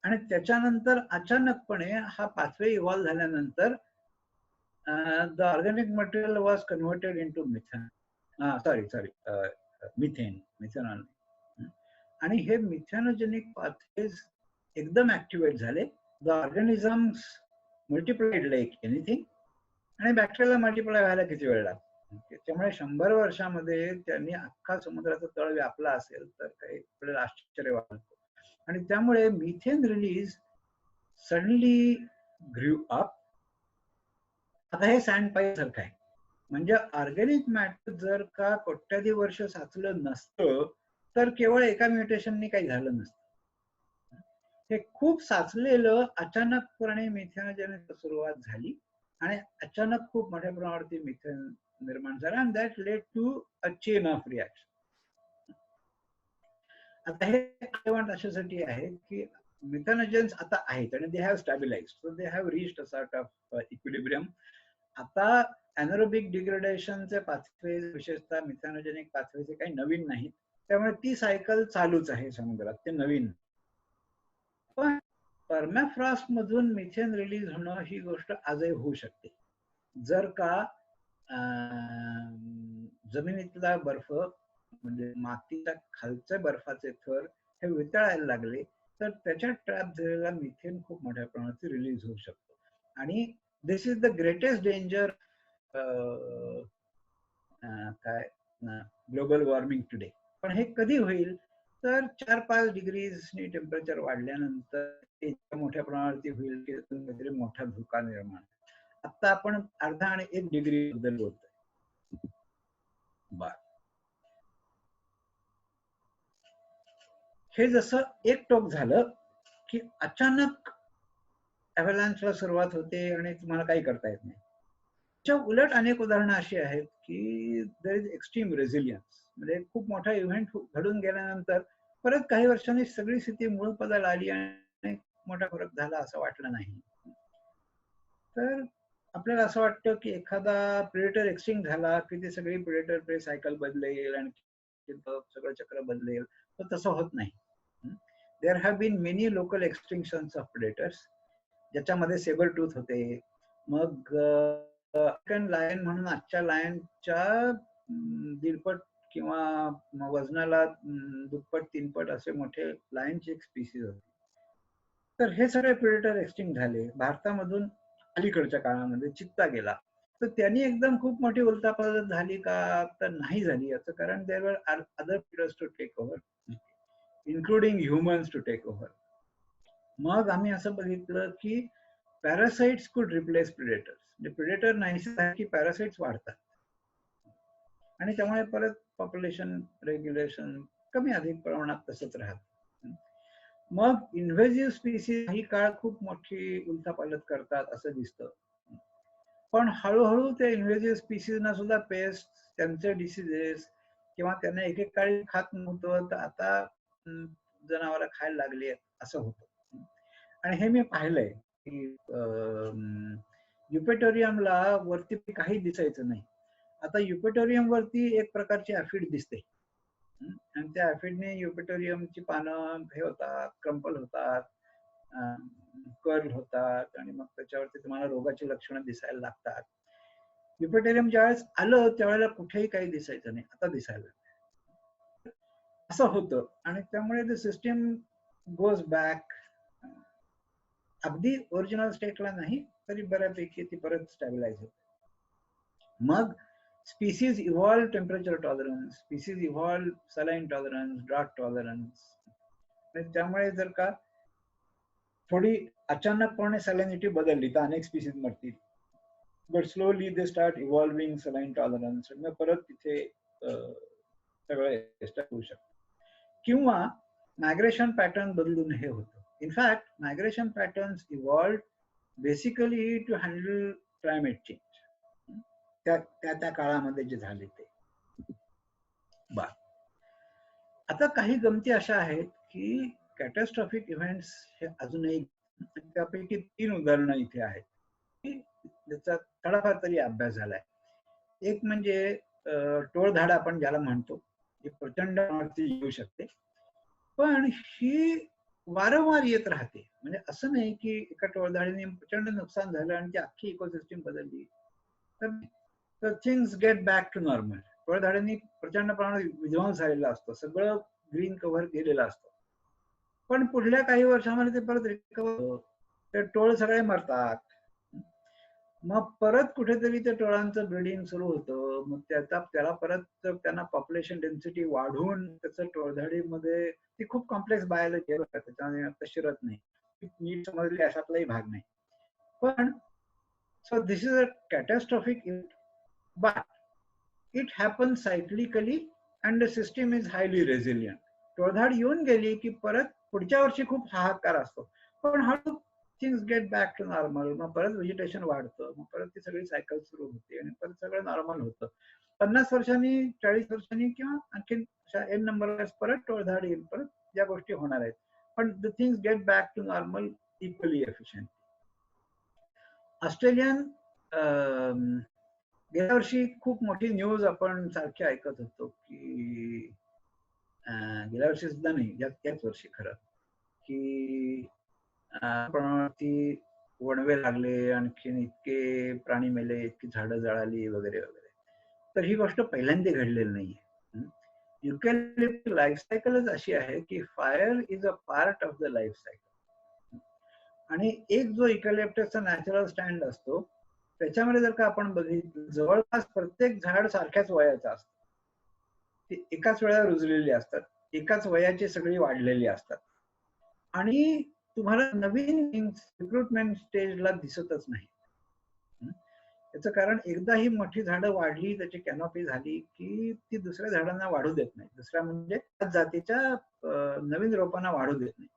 आणि त्याच्यानंतर अचानकपणे हा पाथवे इव्हॉल्व्ह झाल्यानंतर the organic material was converted in to methane methanol आणि हे मिथेनोजेनिक पाथवेज एकदम ऍक्टिव्हेट झाले. The organisms multiplied like anything आणि बॅक्टेरियाला मल्टिप्लाय व्हायला किती वेळ लागतो. त्यामुळे 100 वर्षामध्ये त्यांनी अख्खा समुद्राचा तळ व्यापला असेल तर काही आपल्याला आश्चर्य वाटतं. आणि त्यामुळे methane release suddenly grew up. आता हे सँड पाईप सारखं आहे. म्हणजे ऑर्गॅनिक मॅटर जर का कोट्याधी वर्ष साचलं नसतं तर केवळ एका म्युटेशननी काही झालं नसतं. हे खूप साचलेलं अचानकपणे मिथेनोजेनिस सुरुवात झाली आणि अचानक खूप मोठ्या प्रमाणावरती मिथेन निर्माण झाला आणि that led to a chain of reaction. आता हे अशासाठी आहे की मिथेनोजेन्स आता आहेत आणि they have stabilized, so they have reached a sort of equilibrium. आता ऍनरोबिक डिग्रेडेशनचे पाथवे विशेषतः मिथेनोजेनिक पाथवेचे काही नवीन नाहीत, त्यामुळे ती सायकल चालूच आहे समुद्रात, ते नवीन. पण परमॅफ्रॉस्ट मधून मिथेन रिलीज होणं ही गोष्ट आजही होऊ शकते जर का जमिनीतला बर्फ म्हणजे मातीच्या खालचे बर्फाचे थर हे वितळायला लागले तर त्याच्यात ट्रॅप झालेला मिथेन खूप मोठ्या प्रमाणात रिलीज होऊ शकतो. आणि दिस इज द ग्रेटेस्ट डेंजर काय ग्लोबल वॉर्मिंग टुडे. पण हे कधी होईल तर 4-5 डिग्रीजनी टेम्परेचर वाढल्यानंतर ते मोठ्या प्रमाणावरती होईल की काहीतरी मोठा धोका निर्माण. आता आपण अर्धा आणि 1 डिग्री बद्दल बोलतोय. हे जसं एक टोक झालं की अचानक अव्हलांचला सुरुवात होते आणि तुम्हाला काही करता येत नाही. त्याच्या उलट अनेक उदाहरणं अशी आहेत की देयर इज एक्स्ट्रीम रेझिलियन्स. म्हणजे खूप मोठा इव्हेंट घडून गेल्यानंतर परत काही वर्षांनी सगळी स्थिती मूळ पदाला आली आणि मोठा फरक झाला असं वाटलं नाही. तर आपल्याला असं वाटतं की एखादा प्रेडेटर एक्सटिंक्ट झाला की ते सगळी प्रेडेटर प्रे सायकल बदलेल आणि सगळं चक्र बदलेल, तर तसं होत नाही. There have been many local extinctions of predators ज्याच्यामध्ये सेबर टूथ होते. मग लायन म्हणून आजच्या लायनच्या दीडपट किंवा वजनाला दुप्पट 3पट असे मोठे लायनची एक स्पीसीज होती. तर हे सगळे प्रेडेटर एक्सटिंक्ट झाले. भारतामधून अलीकडच्या काळामध्ये चित्ता गेला. तर त्यांनी एकदम खूप मोठी उलथापालथ झाली का तर नाही झाली. याचं कारण there were other predators to take over, including humans to take over. मग आम्ही असं बघितलं की पॅरासाइट्स कुड रिप्लेस प्रेडेटर्स. म्हणजे प्रेडेटर नाही की पॅरासाइट्स वाढतात आणि त्यामुळे परत पॉप्युलेशन रेग्युलेशन कमी अधिक प्रमाणात तसंच राहत. मग इन्व्हेजिव्ह स्पीसीज ही काळ खूप मोठी उलथापालथ करतात असं दिसतं. पण हळूहळू त्या इन्व्हेजिव्ह स्पीसीजना सुद्धा पेस्ट, त्यांचे डिसीजेस किंवा त्यांना एक एक काळी खात नव्हतं तर आता जनावरं खायला लागली असं होतं. आणि हे मी पाहिलंय की युपेटोरियमला वरती काही दिसायचं नाही. आता युपेटोरियम वरती एक प्रकारची ऍफिड दिसते आणि त्या ऍफिडने युपेटोरियमची पानं हे होतात, क्रंपल होतात, कर्ल होतात आणि मग त्याच्यावरती तुम्हाला रोगाची लक्षणं दिसायला लागतात. युपेटोरियम ज्यावेळेस आलं त्यावेळेला कुठेही काही दिसायचं नाही, आता दिसायला असं होतं. आणि त्यामुळे द सिस्टीम गोज बॅक अगदी ओरिजिनल स्टेटला नाही तरी बऱ्यापैकी ती परत स्टॅबिलाइज होते. मग species evolve temperature tolerance, species evolve saline tolerance, drought tolerance. त्यामुळे जर का थोडी अचानकपणे सलाइनिटी बदलली तर अनेक स्पीसीज मरतील. But slowly they start evolving saline tolerance. मग परत तिथे सगळं एस्टॅब्लिश होऊ शकतं. किंवा मायग्रेशन पॅटर्न बदलून हे होतं. In fact migration patterns evolve basically to handle climate change, त्या त्या त्या काळामध्ये जे झाले ते. बा आता काही गमती अशा आहेत की कॅटॅस्ट्रॉफिक इव्हेंट्स हे अजूनही, त्यापैकी 3 उदाहरणं इथे आहेत की ज्याचा थोडाफार तरी अभ्यास झालाय. एक म्हणजे टोळधाड आपण ज्याला म्हणतो, ही प्रचंड प्रमाणात येऊ शकते, पण ही वारंवार येत राहते. म्हणजे असं नाही की एका टोळधाडीने प्रचंड नुकसान झालं आणि ती अख्खी इकोसिस्टीम बदलली, तर things get back to normal. टोळधाडींनी प्रचंड प्रमाणात विध्वंस झालेला असतो, सगळं ग्रीन कव्हर केलेलं असतं, पण पुढल्या काही वर्षांमध्ये ते परत रिकव्हर होतं, ते टोळ सगळे मरतात. मग परत कुठेतरी त्या टोळांचं ब्रीडिंग सुरू होतं, मग त्याला परत त्यांना पॉप्युलेशन डेन्सिटी वाढून त्याचं टोळधाडीमध्ये, ती खूप कॉम्प्लेक्स बायोलॉजी आहे, त्याच्यामध्ये आता शिरत नाही, नीट समजली अशातलाही भाग नाही. पण so this is a catastrophic event, but it happen cyclically and the system is highly resilient. टोळधाड येऊन गेली की परत पुढच्या वर्षी खूप हाहाकार असतो, पण हळू things get back to normal. मग परत व्हेजिटेशन वाढतं, मग परत ती सगळी सायकल सुरू होते आणि परत सगळं नॉर्मल होतं. 50 वर्षांनी, 40 वर्षांनी किंवा आणखी एन नंबर परत टोळधाड येईल, परत या गोष्टी होणार आहेत, पण the things get back to normal equally efficient. Australian, गेल्या वर्षी खूप मोठी न्यूज आपण सारखी ऐकत होतो की, गेल्या वर्षी सुद्धा नाही, याच वर्षी खरं, की प्रमाणावरती वणवे लागले, आणखीन इतके प्राणी मेले, इतकी झाडं जळाली वगैरे वगैरे. तर ही गोष्ट पहिल्यांदा घडलेली नाहीये. युकॅलिप्ट लाईफ सायकलच अशी आहे की fire is a part of the life cycle. आणि एक जो युकॅलिप्टसचा नॅचरल स्टँड असतो, त्याच्यामध्ये जर का आपण बघितलं, जवळपास प्रत्येक झाड सारख्याच वयाचं असतं, ती एकाच वेळा रुजलेली असतात, एकाच वयाची सगळी वाढलेली असतात, आणि तुम्हाला नवीन रिक्रुटमेंट स्टेजला दिसतच नाही. याचं कारण, एकदा ही मोठी झाडं वाढली, त्याची कॅनॉपी झाली की ती दुसऱ्या झाडांना वाढू देत नाही, दुसऱ्या म्हणजे त्याच जातीच्या नवीन रोपांना वाढू देत नाही.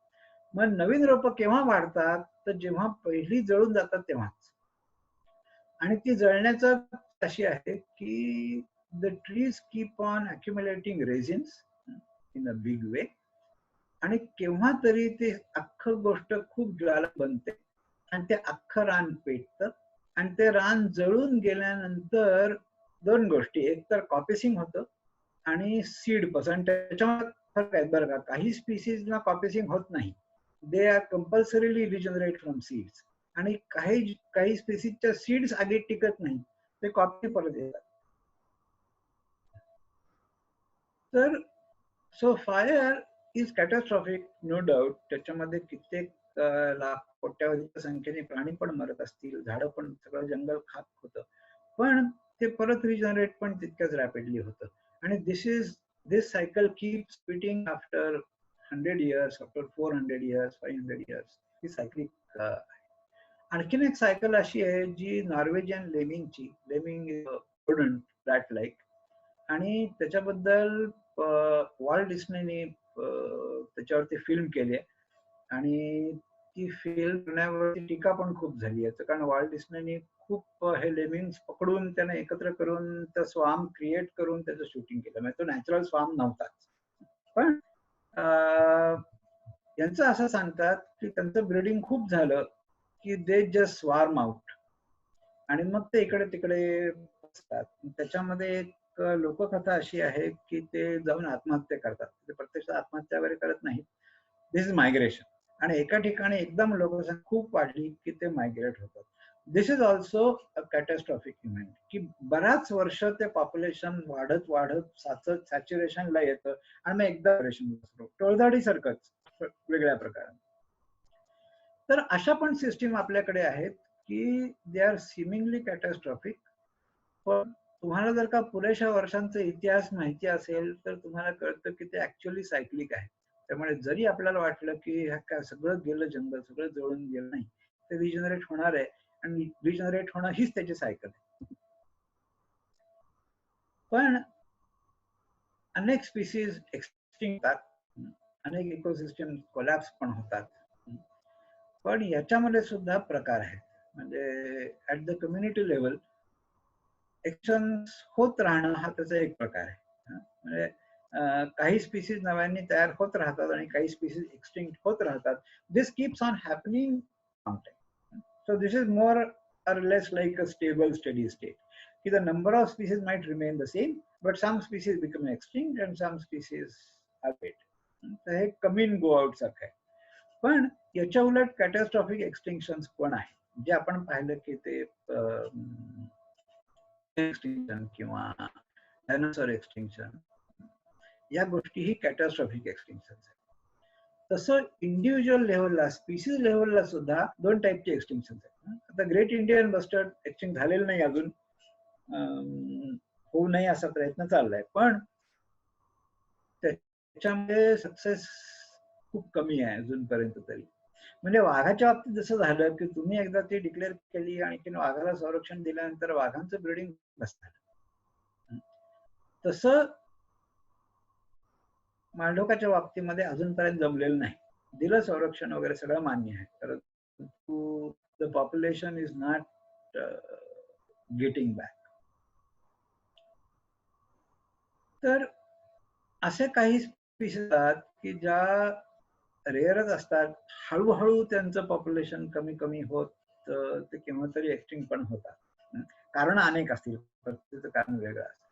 मग नवीन रोपं केव्हा वाढतात, तर जेव्हा पहिली जळून जातात तेव्हाच. आणि ती जळण्याचं अशी आहे की the trees keep on accumulating resins in a big way, आणि केव्हा तरी ते अख्खं गोष्ट खूप ज्वाला बनते आणि ते अख्खं रान पेटतं, आणि ते रान जळून गेल्यानंतर 2 गोष्टी, एक तर कॉपिसिंग होतं आणि सीड पसन. त्याच्यामध्ये फरक आहे बरं का, काही स्पीसीजला कॉपिसिंग होत नाही, they are compulsorily regenerate from seeds, आणि काही स्पीसीजच्या सीड्स आधी टिकत नाही, ते कॉपी परत येतात. तर so fire is catastrophic, no doubt. त्याच्यामध्ये कित्येक लाख कोट्यावधीच्या संख्येने प्राणी पण मरत असतील, झाडं पण, सगळं जंगल खाक होतं, पण ते परत रिजनरेट पण तितक्याच रॅपिडली होतं. आणि this cycle keep repeating after 100 years, after 400 years, 500 years, ही सायकलिक. आणखीन एक सायकल अशी आहे जी नॉर्वेजियन लेमिंगची, लेमिंग वुडंट रॅट लाईक, आणि त्याच्याबद्दल वॉल्ट डिस्नेने त्याच्यावरती फिल्म केली आहे, आणि ती फिल्म करण्यावरती टीका पण खूप झाली आहे, कारण वॉल्ट डिस्नेने खूप हे लेमिंग्स पकडून त्यांना एकत्र करून त्या स्वाम क्रिएट करून त्याचं शूटिंग केलं, म्हणजे तो नॅचरल स्वाम नव्हताच. पण यांचं असं सांगतात की त्यांचं ब्रीडिंग खूप झालं की दे जस्ट स्वार्म आउट, आणि मग ते इकडे तिकडे असतात. त्याच्यामध्ये एक लोककथा अशी आहे की ते जाऊन आत्महत्या करतात, ते प्रत्यक्षात आत्महत्या वगैरे करत नाहीत, दिस इज मायग्रेशन, आणि एका ठिकाणी एकदम लोकसंख्या खूप वाढली की ते मायग्रेट होतात. This is also a catastrophic event, की बराच वर्ष ते पॉप्युलेशन वाढत वाढत साचत सॅच्युरेशनला येतं, आणि मग एकदा टोळधाडी सारखंच वेगळ्या प्रकाराने. तर अशा पण सिस्टीम आपल्याकडे आहेत की दे आर सिमिंगली कॅटॅस्ट्रॉफिक, पण तुम्हाला जर का पुरेशा वर्षांचा इतिहास माहिती असेल तर तुम्हाला कळतं की ते ऍक्च्युअली सायक्लिक आहे. त्यामुळे जरी आपल्याला वाटलं की काय सगळं गेलं, जंगल सगळं जळून गेलं, नाही, ते रिजनरेट होणार आहे, आणि रिजनरेट होणं हीच त्याची सायकल आहे. पण अनेक स्पीसीज एक्सटिंक्ट होतात, अनेक इकोसिस्टम कोलॅप्स पण होतात, पण याच्यामध्ये सुद्धा प्रकार आहेत. म्हणजे at the community level action होत राहणं हा त्याचा एक प्रकार आहे. म्हणजे काही स्पीसीज नव्याने तयार होत राहतात आणि काही स्पीसीज एक्सटिंक्ट होत राहतात. This keeps on happening. So this is more or less like a stable steady state. The number of species might remain the same, but some species become extinct and some species are dead. तर हे कमी in go out सारखं आहे. पण याच्या उलट कॅटॅस्ट्रॉफिक extinction पण आहे, जे आपण पाहिलं की ते एक्सटिंक्शन किंवा डायनासॉर एक्सटिंक्शन या गोष्टीही कॅटॅस्ट्रॉफिक एक्सटिंक्शन आहेत. तसं इंडिव्हिज्युअल लेव्हलला, स्पीसीज लेव्हलला सुद्धा दोन टाईपचे एक्सटिंक्शन आहेत. आता ग्रेट इंडियन बस्टर्ड एक्सटिंक्ट झालेलं नाही अजून, होऊ नये असा प्रयत्न चाललाय, पण त्याच्यामध्ये सक्सेस खूप कमी आहे अजूनपर्यंत तरी. म्हणजे वाघाच्या बाबतीत जसं झालं की तुम्ही एकदा ती डिक्लेअर केली आणि वाघाला संरक्षण दिल्यानंतर वाघांचं ब्रीडिंग बसतं, तसं मांडोकाच्या बाबतीमध्ये अजूनपर्यंत जमलेलं नाही. दिलं संरक्षण वगैरे सगळं मान्य आहे, परंतु the population is not getting back. तर असे काही स्पीसीज असतात की ज्या रेअरच असतात, हळूहळू त्यांचं पॉप्युलेशन कमी कमी होत ते केव्हा तरी एक्सटिंक्ट पण होतात. कारण अनेक असतील, प्रत्येकाचं कारण वेगळं असतं.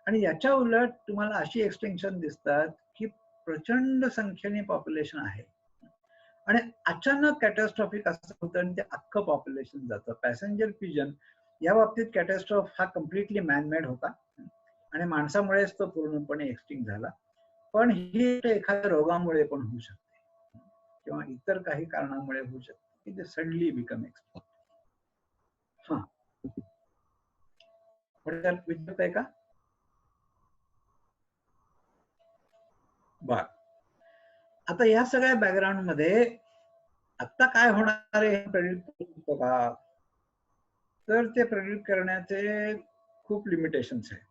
आणि याच्या उलट तुम्हाला अशी एक्सटिंक्शन दिसतात की प्रचंड संख्येने पॉप्युलेशन आहे आणि अचानक कॅटॅस्ट्रॉफिक असं होतं आणि ते अख्खं पॉप्युलेशन जातं. पॅसेंजर पिजन या बाबतीत कॅटॅस्ट्रॉफ हा कम्प्लिटली मॅनमेड होता आणि माणसामुळेच तो पूर्णपणे एक्सटिंक्ट झाला. पण ही एखाद्या रोगामुळे पण होऊ शकते किंवा इतर काही कारणामुळे होऊ शकते की ते सडनली बिकम एक्सटिंक्ट. हा, विचारत आहे का? बर, आता या सगळ्या बॅकग्राऊंड मध्ये आता काय होणार आहे हे प्रेडिक्ट करू शकतो का? तर ते प्रेडिक्ट करण्याचे खूप लिमिटेशन्स आहेत.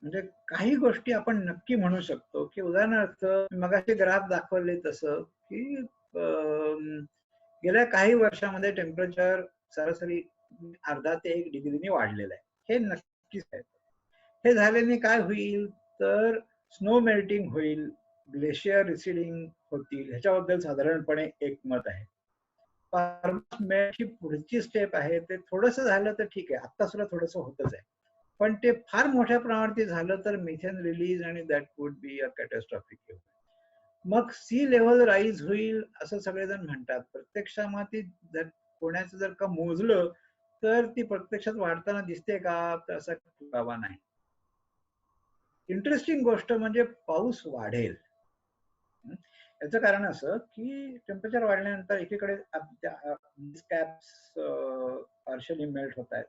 म्हणजे काही गोष्टी आपण नक्की म्हणू शकतो की उदाहरणार्थ मगाशी ग्राफ दाखवले तसं की गेल्या काही वर्षामध्ये टेम्परेचर सरासरी 0.5 ते 1 डिग्रीने वाढलेलं आहे, हे नक्कीच आहे. हे झाल्याने काय होईल तर स्नो मेल्टिंग होईल, ग्लेशियर रिसिडिंग होतील, ह्याच्याबद्दल साधारणपणे एक मत आहे. ची पुढची स्टेप आहे ते थोडंसं झालं तर ठीक आहे, आता सुद्धा थोडंसं होतच आहे, पण ते फार मोठ्या प्रमाणात झालं तर मिथेन रिलीज आणि दॅट वुड बी अ कॅटॅस्ट्रॉफिक. मग सी लेव्हल राईज होईल असं सगळेजण म्हणतात. प्रत्यक्षामध्ये जर पुण्याचं जर का मोजलं तर ती प्रत्यक्षात वाढताना दिसते का, तर असा पुरावा नाही. इंटरेस्टिंग गोष्ट म्हणजे पाऊस वाढेल. याचं कारण असं की टेम्परेचर वाढल्यानंतर एकीकडे कॅप्स पार्शली मेल्ट होत आहेत,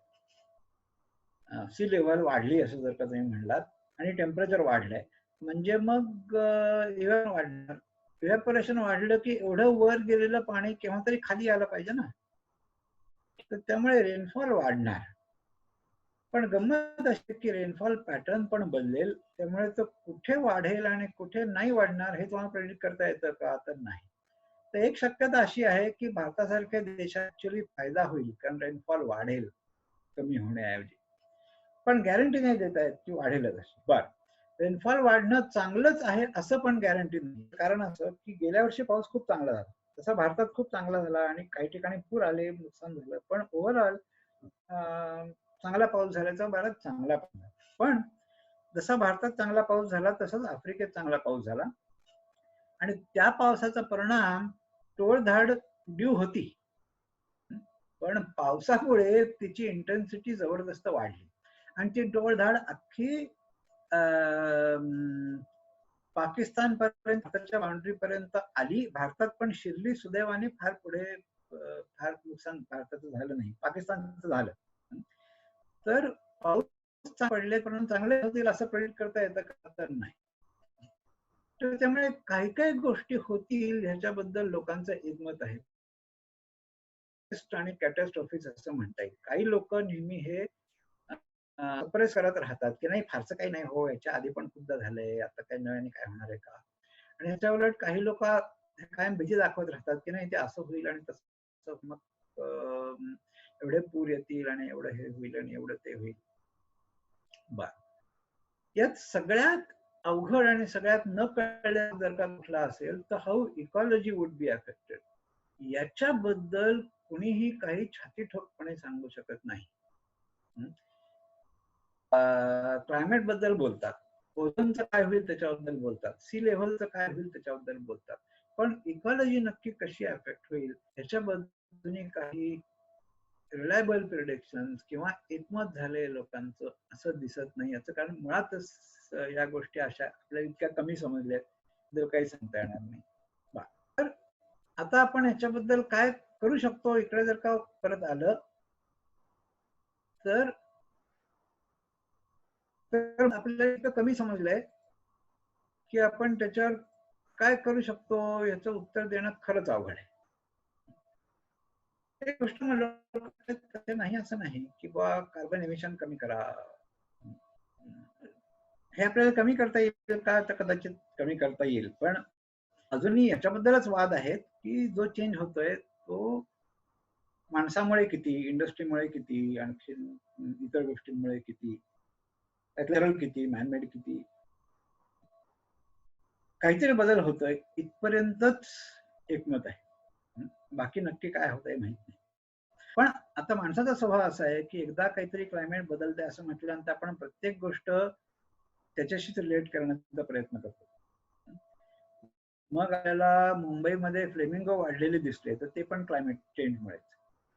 सी लेव्हल वाढली असं जर का तुम्ही म्हणलात आणि टेम्परेचर वाढलंय म्हणजे मग वाढणार. इव्हॅपोरेशन वाढलं की एवढं वर गेलेलं पाणी केव्हा तरी खाली आलं पाहिजे ना, तर त्यामुळे रेनफॉल वाढणार. पण गंमत अशी की रेनफॉल पॅटर्न पण बदलेल, त्यामुळे तो कुठे वाढेल आणि कुठे नाही वाढणार हे तुम्हाला प्रेडिक्ट करता येतं का, तर नाही. तर एक शक्यता अशी आहे की भारतासारख्या देशात ऍक्च्युअली फायदा होईल, कारण रेनफॉल वाढेल कमी होण्याऐवजी. पण गॅरंटी नाही देता येत की वाढेलच अशी. बर, रेनफॉल वाढणं चांगलंच आहे असं पण गॅरंटी नाही. कारण असं की गेल्या वर्षी पाऊस खूप चांगला झाला, तसा भारतात खूप चांगला झाला आणि काही ठिकाणी पूर आले, नुकसान झालं, पण ओव्हरऑल चांगला पाऊस झाल्याचा बराच चांगला पाऊस. पण जसा भारतात चांगला पाऊस झाला तसाच आफ्रिकेत चांगला पाऊस झाला आणि त्या पावसाचा परिणाम टोळधाड ड्यू होती, पण पावसामुळे तिची इंटेन्सिटी जबरदस्त वाढली आणि ती टोळधाड अख्खी पाकिस्तान पर्यंत, भारताच्या बाउंड्री पर्यंत आली. भारतात पण शिरली सुदैवाने, फार पुढे फार नुकसान भारताचं झालं नाही, पाकिस्तानचं झालं. तर पाऊस पडले पण चांगले होतील असं प्रेडिक्ट करता येतं का, तर नाही. तर त्यामुळे काही काही गोष्टी होतील ह्याच्याबद्दल लोकांचं एकमत आहे आणि कॅटॅस्ट्रॉफिक असं म्हणता येईल. काही लोक नेहमी हे सप्रेस करत राहतात की नाही फारसं काही नाही, हो याच्या आधी पण खूपदा झालंय, आता काही नव्याने काय होणार आहे का. आणि ह्याच्या उलट काही लोक कायम भीती दाखवत राहतात की नाही ते असं होईल आणि तसं. मग एवढे पूर येतील आणि एवढं हे होईल आणि एवढं ते होईल. बर, यात सगळ्यात अवघड आणि सगळ्यात न कळल्या जर का कुठला असेल तर how ecology would be affected, याच्याबद्दल कुणीही काही छाती ठोकपणे सांगू शकत नाही. क्लायमेट बद्दल बोलतात, ओझोनचं काय होईल त्याच्याबद्दल बोलतात, सी लेव्हलचं काय होईल त्याच्याबद्दल बोलतात, पण इकॉलॉजी नक्की कशी अफेक्ट होईल याच्याबद्दल काही रिलायबल प्रिडिक्शन किंवा एकमत झाले लोकांचं असं दिसत नाही. याचं कारण मुळातच या गोष्टी अशा आपल्याला इतक्या कमी समजल्या जर काही सांगता येणार नाही. तर आता आपण ह्याच्याबद्दल काय करू शकतो, इकडे जर का परत आलं तर आपल्याला इतकं कमी समजलंय की आपण त्याच्यावर काय करू शकतो याचं उत्तर देणं खरंच अवघड आहे. एक गोष्ट म्हणलं नाही असं नाही की बा कार्बन एमिशन कमी करा, हे आपल्याला कमी करता येईल का, तर कदाचित कमी करता येईल, पण अजूनही याच्याबद्दलच वाद आहेत की जो चेंज होतोय तो माणसामुळे किती, इंडस्ट्रीमुळे किती, आणखी इतर गोष्टींमुळे किती, नॅचरल किती, मॅनमेड किती, काहीतरी बदल होतोय इथपर्यंतच एकमत आहे. बाकी नक्की काय होतंय माहित नाही. पण आता माणसाचा स्वभाव असा आहे की एकदा काहीतरी क्लायमेट बदलते असं म्हटल्यानंतर आपण प्रत्येक गोष्ट त्याच्याशीच रिलेट करण्याचा प्रयत्न करतो. मग आपल्याला मुंबईमध्ये फ्लेमिंगो वाढलेले दिसले तर ते पण क्लायमेट चेंजमुळेच,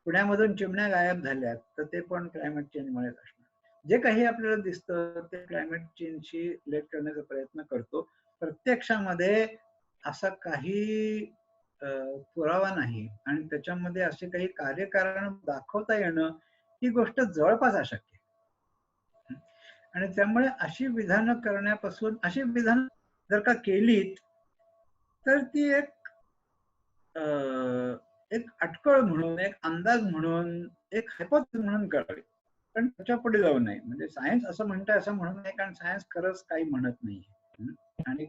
पुण्यामधून चिमण्या गायब झाल्यात तर ते पण क्लायमेट चेंजमुळेच असणार. जे काही आपल्याला दिसतं ते क्लायमेट चेंजशी रिलेट करण्याचा प्रयत्न करतो. प्रत्यक्षामध्ये असा काही पुरावा नाही आणि त्याच्यामध्ये असे काही कार्यकारण दाखवता येणं ही गोष्ट जवळपास अशक्य आहे. आणि त्यामुळे अशी विधानं करण्यापासून, अशी विधानं जर का केलीत तर ती एक अटकळ म्हणून, एक अंदाज म्हणून, एक हायपोथेसिस म्हणून करावी, पण त्याच्या पुढे जाऊ नये. म्हणजे सायन्स असं म्हणतंय असं म्हणू नये, कारण सायन्स खरंच काही म्हणत नाही. आणि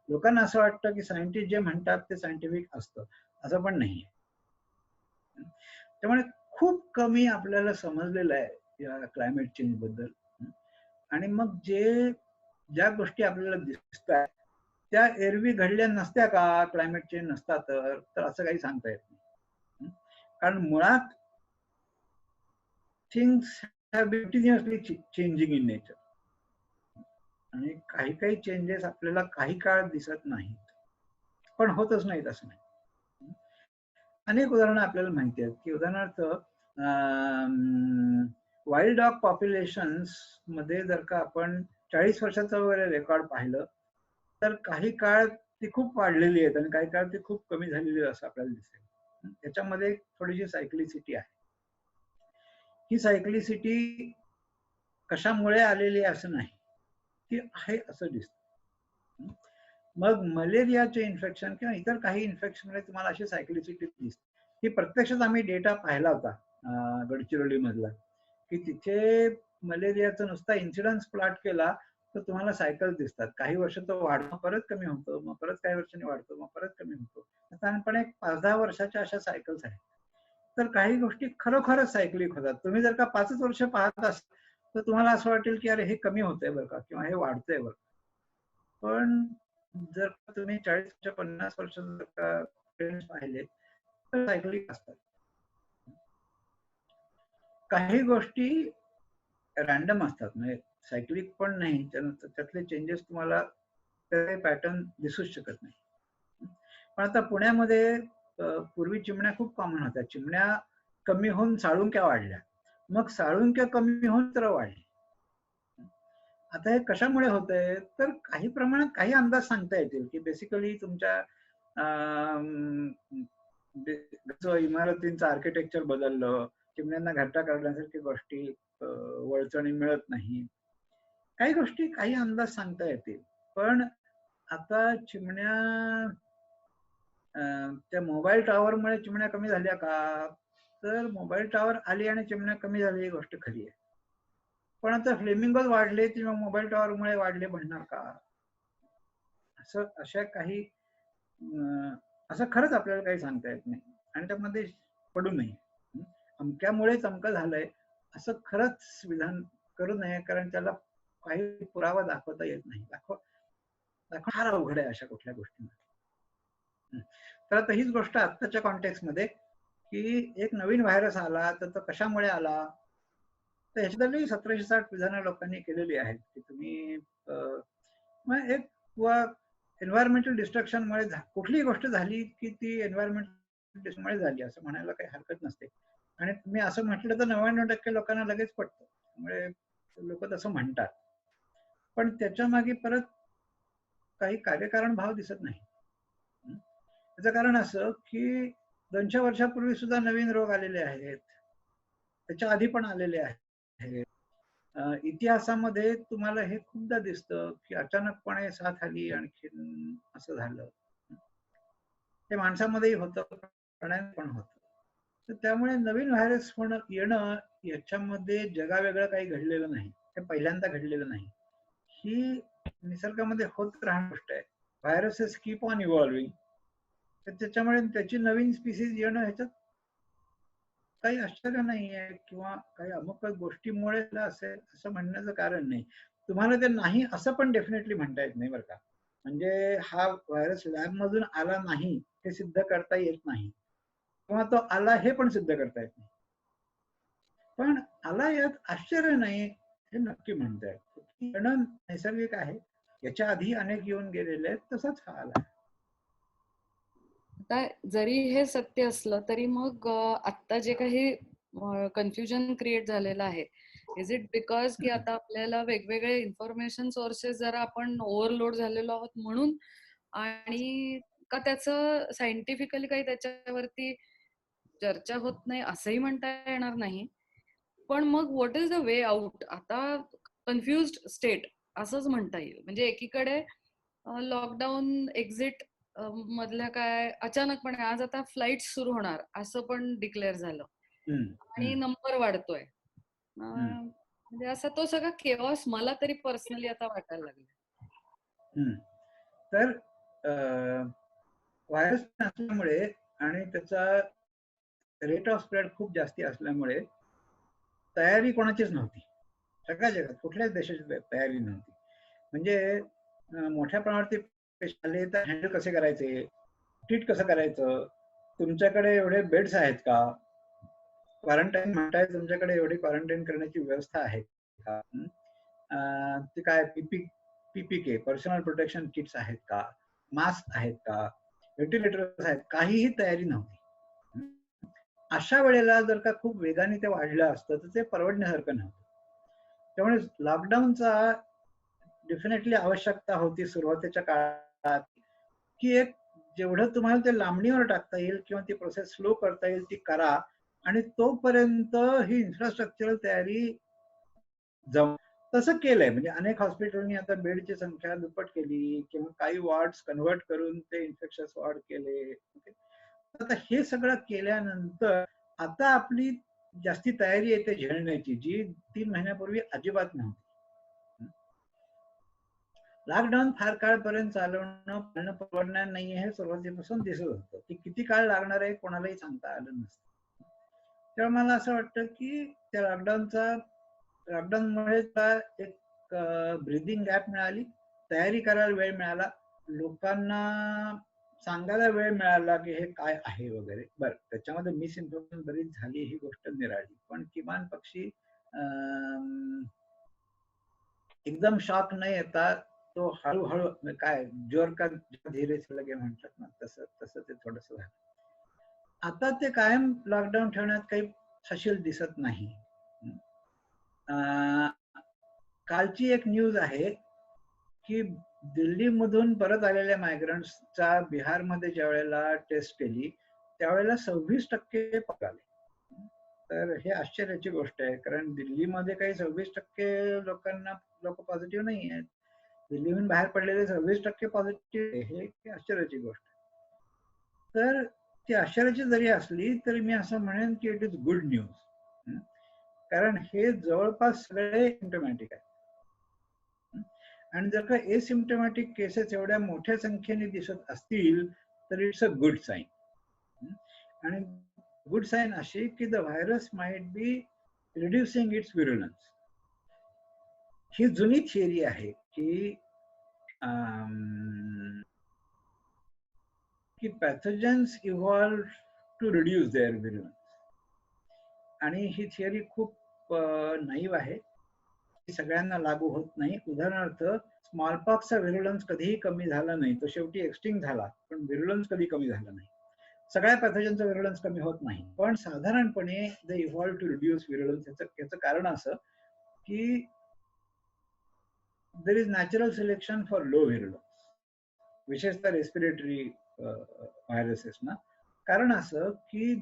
लोकांना असं वाटतं की सायंटिस्ट जे म्हणतात ते सायंटिफिक असतं, असं पण नाहीये. त्यामुळे खूप कमी आपल्याला समजलेलं आहे या क्लायमेट चेंज बद्दल. आणि मग ज्या गोष्टी आपल्याला दिसतात त्या एरवी घडल्या नसत्या का, क्लायमेट चेंज नसता तर असं काही सांगता येत नाही. कारण मुळात things have been continuously changing in nature, आणि काही काही चेंजेस आपल्याला काही काळ दिसत नाहीत, पण होतच नाहीत असं नाही. अनेक उदाहरणं आपल्याला माहिती आहेत की उदाहरणार्थ वाईल्ड डॉग पॉप्युलेशन्स मध्ये जर का आपण 40 वर्षाचं वगैरे रेकॉर्ड पाहिलं तर काही काळ ती खूप वाढलेली आहेत आणि काही काळ ती खूप कमी झालेली असं आपल्याला दिसेल. त्याच्यामध्ये थोडीशी सायक्लिसिटी आहे. ही सायक्लिसिटी कशामुळे आलेली आहे असं नाही, ती आहे असं दिसतं. मग मलेरियाचे इन्फेक्शन किंवा इतर काही इन्फेक्शन मध्ये तुम्हाला अशी सायक्लिसिटी दिसते. ही प्रत्यक्षात आम्ही डेटा पाहिला होता गडचिरोली मधला, की तिथे मलेरियाचा नुसता इन्सिडन्स प्लॉट केला तर तुम्हाला सायकल दिसतात. काही वर्ष तो वाढतो, परत कमी होतो, मग परत काही वर्षांनी वाढतो, मग परत कमी होतो. साधारणपणे 5-10 वर्षाच्या अशा सायकल्स आहेत. तर काही गोष्टी खरोखरच सायक्लिक होतात. तुम्ही जर का 5च वर्ष पाहत असाल तर तुम्हाला असं वाटेल की अरे हे कमी होतंय बरं का, किंवा हे वाढतंय बरं. पण जर तुम्ही 40-50 वर्ष जर का पाहिले तर सायक्लिक असतात. काही गोष्टी रॅन्डम असतात, म्हणजे सायक्लिक पण नाही, त्यातले चेंजेस तुम्हाला पॅटर्न दिसूच शकत नाही. पण आता पुण्यामध्ये पूर्वी चिमण्या खूप कॉमन होत्या. चिमण्या कमी होऊन साळुंक्या वाढल्या, मग साळुंक्या कमी होऊन तर वाढली. आता हे कशामुळे होतंय, तर काही प्रमाणात काही अंदाज सांगता येतील की बेसिकली तुमच्या इमारतींचं आर्किटेक्चर बदललं, चिमण्यांना घरटा काढण्यासारखी गोष्टी वळचणी मिळत नाही, काही गोष्टी काही अंदाज सांगता येतील. पण आता चिमण्या त्या मोबाईल टॉवरमुळे चिमण्या कमी झाल्या का, तर मोबाईल टॉवर आली आणि चिमण्या कमी झाली ही गोष्ट खरी आहे. पण आता फ्लेमिंगोज वाढले किंवा मोबाईल टॉवरमुळे वाढले म्हणणार का, असं अशा काही असं खरंच आपल्याला काही सांगता येत नाही आणि त्यामध्ये पडू नये. अमक्यामुळेच अमकं झालंय असं खरंच विधान करू नये, कारण त्याला काही पुरावा दाखवता येत नाही. दाखवणं फार अवघड आहे अशा कुठल्या गोष्टींना. तर आता हीच गोष्ट आत्ताच्या कॉन्टेक्स्ट मध्ये, की एक नवीन व्हायरस आला तर तो कशामुळे आला, तर ह्याच्यातली 1760 विधानं लोकांनी केलेली आहेत, की तुम्ही मग एक एन्व्हायरमेंटल डिस्ट्रक्शनमुळे कुठलीही गोष्ट झाली की ती एन्व्हायरमेंटल डिस्ट्रक्शनमुळे झाली असं म्हणायला काही हरकत नसते. आणि तुम्ही असं म्हटलं तर 99% लोकांना लगेच पटतं, त्यामुळे लोक तसं म्हणतात. पण त्याच्या मागे परत काही कार्यकारण भाव दिसत नाही. त्याचं कारण असं की 200 वर्षापूर्वी सुद्धा नवीन रोग आलेले आहेत, त्याच्या आधी पण आलेले आहेत. इतिहासामध्ये तुम्हाला हे खूपदा दिसतं की अचानकपणे साथ आली आणखीन असं झालं. ते माणसामध्येही होतं, प्राण्यांमध्ये पण होतं. तर त्यामुळे नवीन व्हायरस येणं याच्यामध्ये जगावेगळं काही घडलेलं नाही, हे पहिल्यांदा घडलेलं नाही. ही निसर्गामध्ये होत राहणारी गोष्ट आहे. Viruses keep on evolving. तर त्याच्यामुळे त्याची नवीन स्पीसीज येणं ह्याच्यात काही आश्चर्य नाहीये, किंवा काही अमुक गोष्टीमुळे असेल असं म्हणण्याचं कारण नाही. तुम्हाला ते नाही असं पण डेफिनेटली म्हणता येत नाही बरं का. म्हणजे हा व्हायरस लॅब मधून आला नाही हे सिद्ध करता येत नाही, किंवा तो आला हे पण सिद्ध करता येत नाही. पण आला यात आश्चर्य नाही हे नक्की म्हणता येत. येणं नैसर्गिक आहे, याच्या आधी अनेक येऊन गेलेले आहेत, तसंच हा आला. आता जरी हे सत्य असलं तरी मग आता जे काही कन्फ्युजन क्रिएट झालेलं आहे, इज इट बिकॉज की आता आपल्याला वेगवेगळे इन्फॉर्मेशन सोर्सेस जरा आपण ओव्हरलोड झालेलो आहोत म्हणून, आणि का त्याचं सायंटिफिकली काही त्याच्यावरती चर्चा होत नाही असंही म्हणता येणार नाही. पण मग what is the way out? आता कन्फ्युज्ड स्टेट असंच म्हणता येईल. म्हणजे एकीकडे लॉकडाऊन एक्झिट मधल्या काय अचानकपणे आज आता फ्लाईट सुरू होणार असं पण डिक्लेअर झालं आणि नंबर वाढतोय. म्हणजे असा तो सगळा केओस मला तरी पर्सनली आता वाटायला लागला. तर व्हायरस असल्यामुळे आणि त्याचा रेट ऑफ स्प्रेड खूप जास्ती असल्यामुळे तयारी कोणाचीच नव्हती. सगळ्या जगात कुठल्याच देशाची तयारी नव्हती. म्हणजे मोठ्या प्रमाणात आले तर हँडल कसे करायचे, ट्रीट कसं करायचं, तुमच्याकडे एवढे बेड्स आहेत का, क्वारंटाईन म्हणताय तुमच्याकडे एवढी क्वारंटाईन करण्याची व्यवस्था आहे का, ते काय पीपीके पर्सनल प्रोटेक्शन किट्स आहेत का, मास्क आहेत का, व्हेंटिलेटर्स आहेत, काहीही तयारी नव्हती. अशा वेळेला जर का खूप वेगाने ते वाढलं असतं तर ते परवडण्यासारखं नव्हतं. त्यामुळे लॉकडाऊनचा डेफिनेटली आवश्यकता होती सुरुवातीच्या काळात, की एक जेवढं तुम्हाला ते लांबणीवर टाकता येईल किंवा ती प्रोसेस स्लो करता येईल ती करा, आणि तोपर्यंत ही इन्फ्रास्ट्रक्चरल तयारी तसं केलंय. म्हणजे अनेक हॉस्पिटलनी आता बेडची संख्या दुप्पट केली किंवा काही वॉर्ड्स कन्व्हर्ट करून ते इन्फेक्शस वॉर्ड केले. आता हे सगळं केल्यानंतर आता आपली जास्ती तयारी येते झेलण्याची, जी 3 महिन्यापूर्वी अजिबात नव्हती. लॉकडाऊन फार काळपर्यंत चालवणं परवडणार नाहीये हे सुरुवातीपासून दिसत होतं. की किती काळ लागणार आहे कोणालाही सांगता आलं नसतं. तेव्हा मला असं वाटतं की त्या लॉकडाऊनमुळे एक ब्रीदिंग गॅप मिळाली, तयारी करायला वेळ मिळाला, लोकांना सांगायला वेळ मिळाला की हे काय आहे वगैरे. बरं, त्याच्यामध्ये मिस इन्फॉर्मेशन बरीच झाली, ही गोष्ट निराळी, पण किमान पक्षी एकदम शॉक नाही येता तो हळूहळू काय जोर का धीरे से लगे म्हणतात ना, तसं तसं ते थोडस झालं. आता ते कायम लॉकडाऊन ठेवण्यात काही सशील दिसत नाही. कालची एक न्यूज आहे की दिल्लीमधून परत आलेल्या मायग्रंट्सचा बिहारमध्ये ज्या वेळेला टेस्ट केली त्यावेळेला 26% आले. तर हे आश्चर्याची गोष्ट आहे, कारण दिल्लीमध्ये काही 26% लोक पॉझिटिव्ह नाही आहेत. दिल्लीहून बाहेर पडलेले 26% पॉझिटिव्ह, हे आश्चर्याची गोष्ट. तर ती आश्चर्याची जरी असली तरी मी असं म्हणेन की इट इज गुड न्यूज, कारण हे जवळपास सगळे सिम्प्टमॅटिक आहे. आणि जर का एसिम्प्टमॅटिक केसेस एवढ्या मोठ्या संख्येने दिसत असतील तर इट्स अ गुड साईन. आणि गुड साईन अशी की the virus might be reducing its virulence. ही जुनी थिअरी आहे की की pathogens evolve to reduce their virulence. आणि ही थिअरी खूप नाईव आहे, ती सगळ्यांना लागू होत नाही. उदाहरणार्थ स्मॉलपॉक्सचा व्हिरुलन्स कधीही कमी झाला नाही, तो शेवटी एक्सटिंक्ट झाला, पण व्हिरुलन्स कधी कमी झाला नाही. सगळ्या पॅथोजनचा व्हिरुलन्स कमी होत नाही, पण साधारणपणे they evolve to reduce virulence. याचं कारण असं की there is natural selection for low virulence, विशेषतः रेस्पिरेटरी व्हायरसेसना. कारण असं की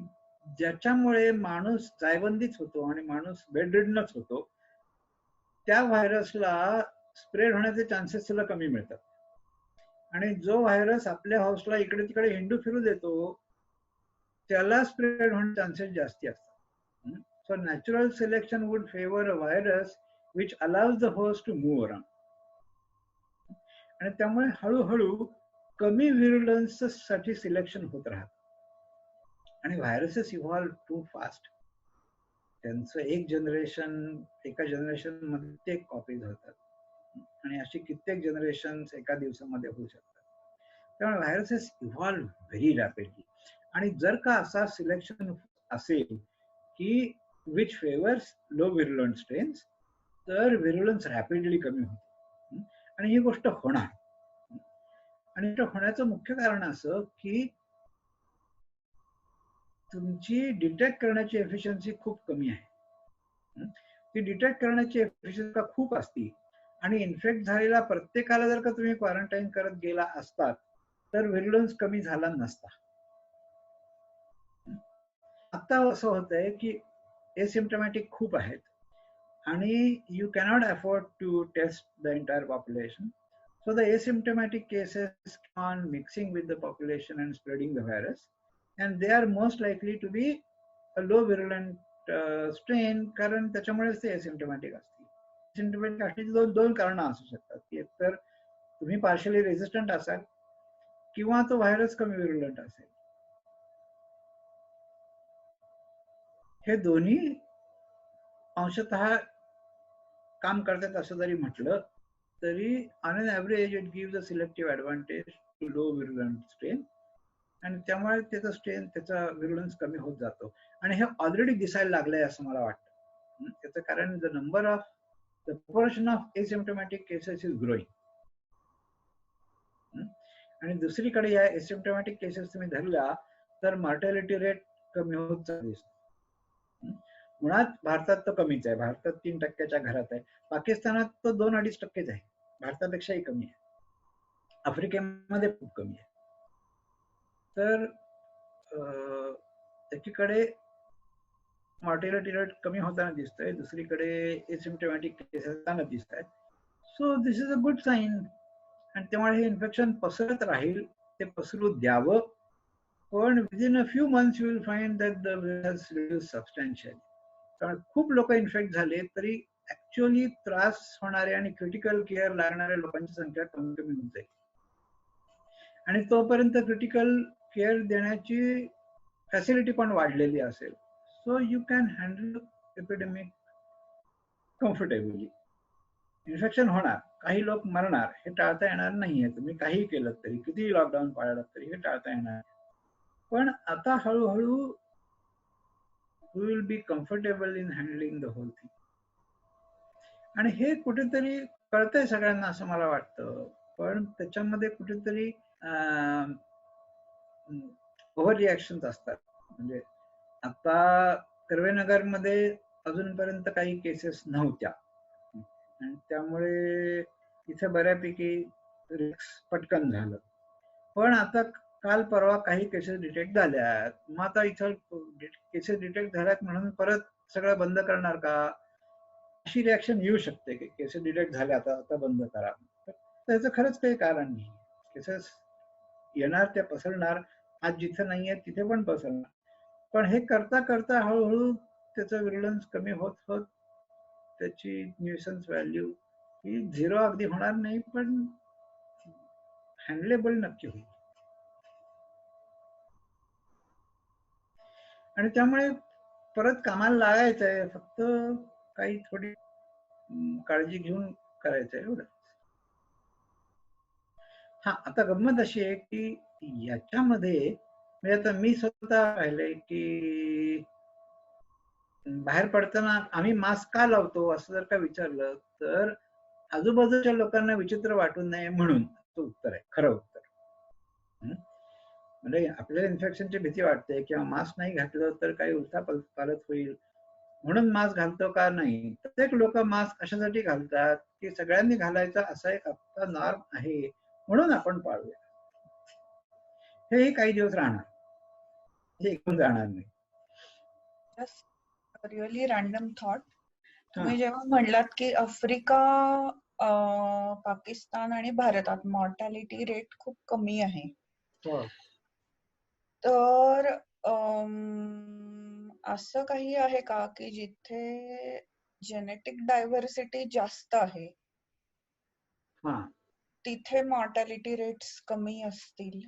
ज्याच्यामुळे माणूस जायबंदीच होतो आणि माणूस बेडरिडनच होतो, त्या व्हायरसला स्प्रेड होण्याचे चान्सेस त्याला कमी मिळतात. आणि जो व्हायरस आपल्या हाऊसला इकडे तिकडे हिंडू फिरू देतो, त्याला स्प्रेड होण्याचे चान्सेस जास्ती असतात. So natural selection would favour a virus which allows the host to move around. आणि त्यामुळे हळूहळू कमी व्हिरुलन्स साठी सिलेक्शन होत राहत. आणि व्हायरसेस इव्हॉल्व टू फास्ट. त्यांचं एका जनरेशन मध्ये कित्येक कॉपीज होतात आणि अशी कित्येक जनरेशन एका दिवसामध्ये होऊ शकतात. त्यामुळे व्हायरसेस इव्हॉल्व व्हेरी रॅपिडली. आणि जर का असा सिलेक्शन असेल की विच फेवर्स लो व्हिरुलंट स्ट्रेन्स, तर व्हिरुलन्स रॅपिडली कमी होते. आणि ही गोष्ट होणार. आणि ते होण्याचं मुख्य कारण असं की तुमची डिटेक्ट करण्याची एफिशियन्सी खूप कमी आहे. ती डिटेक्ट करण्याची एफिशियन्सी खूप असती आणि इन्फेक्ट झालेला प्रत्येकाला जर का तुम्ही क्वारंटाईन करत गेला असतात, तर व्हिरुलन्स कमी झाला नसता. आता असं होतंय की एसिम्प्टमॅटिक खूप आहेत आणि you cannot afford to test the entire population. So the asymptomatic cases on mixing with the population and spreading the virus, and they are most likely to be a low virulent strain, कारण त्याच्यामुळेच ते asymptomatic असतील. Asymptomatic असण्याची दोन कारणं असू शकतात. एक तर तुम्ही पार्शली रेझिस्टंट असाल किंवा तो व्हायरस कमी व्हिरुलंट असेल. हे दोन्ही अंशतः काम करतात असं जरी म्हटलं तरी on an average it gives a selective advantage to low virulent strain. आणि त्यामुळे त्याचा स्ट्रेन, त्याचा व्हिरुलन्स कमी होत जातो. आणि हे ऑलरेडी दिसायला लागलंय असं मला वाटतं. त्याचं कारण the proportion of asymptomatic cases is growing. आणि दुसरीकडे या एसिम्प्टोमॅटिक केसेस तुम्ही धरल्या तर मॉर्टॅलिटी रेट कमी होत दिसतो. मुळात भारतात तो कमीच आहे. भारतात 3% घरात आहे. पाकिस्तानात तो 2-2.5% आहे, भारतापेक्षाही कमी आहे. आफ्रिकेमध्ये खूप कमी आहे. तर एकीकडे मॉर्टॅलिटी रेट कमी होताना दिसतोय, दुसरीकडे एसिम्प्टोमॅटिक केसेस होताना दिसत आहेत. So this is a good sign. आणि त्यामुळे हे इन्फेक्शन पसरत राहील, ते पसरू द्यावं. पण within a few months you will find that the virus reduce substantially. कारण खूप लोक इन्फेक्ट झाले तरी ऍक्च्युअली त्रास होणारे आणि क्रिटिकल केअर लागणाऱ्या लोकांची संख्या कमी कमी होत जाईल. आणि तोपर्यंत क्रिटिकल केअर देण्याची फॅसिलिटी पण वाढलेली असेल. So you can handle epidemic comfortably. Infection होणार, काही लोक मरणार, हे टाळता येणार नाहीये. तुम्ही काही केलं तरी, किती लॉकडाऊन पाळलं तरी हे टाळता येणार. पण आता हळूहळू we will be comfortable in handling the whole thing. आणि हे कुठेतरी कळतंय सगळ्यांना असं मला वाटतं. पण त्याच्यामध्ये कुठेतरी ओव्हर रिॲक्शन असतात. म्हणजे आता कर्वेनगरमध्ये अजूनपर्यंत काही केसेस नव्हत्या आणि त्यामुळे इथे बऱ्यापैकी रिस्क पटकन झालं. पण आता काल परवा काही केसेस डिटेक्ट झाल्यात. मग आता इथं केसेस डिटेक्ट झाल्यात म्हणून परत सगळं बंद करणार का, अशी रिॲक्शन येऊ शकते की केसेस डिटेक्ट झाल्या आता बंद करा. त्याचं खरंच काही कारण नाही. केसेस येणार, त्या पसरणार. आज जिथे नाहीये तिथे पण पसरणार. पण हे करता करता हळूहळू त्याचं व्हिरुलन्स कमी होत होत त्याची न्यूसन्स व्हॅल्यू ही 0 अगदी होणार नाही, पण हँडलेबल नक्की होईल. आणि त्यामुळे परत कामाला लागायचंय, फक्त काही थोडी काळजी घेऊन करायचंय एवढं. हा, आता गंमत अशी आहे की याच्यामध्ये म्हणजे आता मी स्वतः पाहिलंय की बाहेर पडताना आम्ही मास्क का लावतो असं जर का विचारलं तर आजूबाजूच्या लोकांना विचित्र वाटू नये म्हणून तो उत्तर आहे, खरं उत्तर. म्हणजे आपल्याला इन्फेक्शनची भीती वाटते किंवा मास्क नाही घातलं तर काही उलटा पालत होईल म्हणून मास्क घालतो का नाही. प्रत्येक लोक मास्क अशासाठी घालतात की सगळ्यांनी घालायचा असा एक आता नॉर्म आहे म्हणून आपण पाळूया. हे काही दिवस राहणार, हे एकदम जाणार नाही. जस्ट रिअली रॅन्डम थॉट, तुम्ही जेव्हा म्हणलात की आफ्रिका, पाकिस्तान आणि भारतात मॉर्टॅलिटी रेट खूप कमी आहे, तर असं काही आहे का की जिथे जेनेटिक डायव्हर्सिटी जास्त आहे तिथे मॉर्टॅलिटी रेट्स कमी असतील?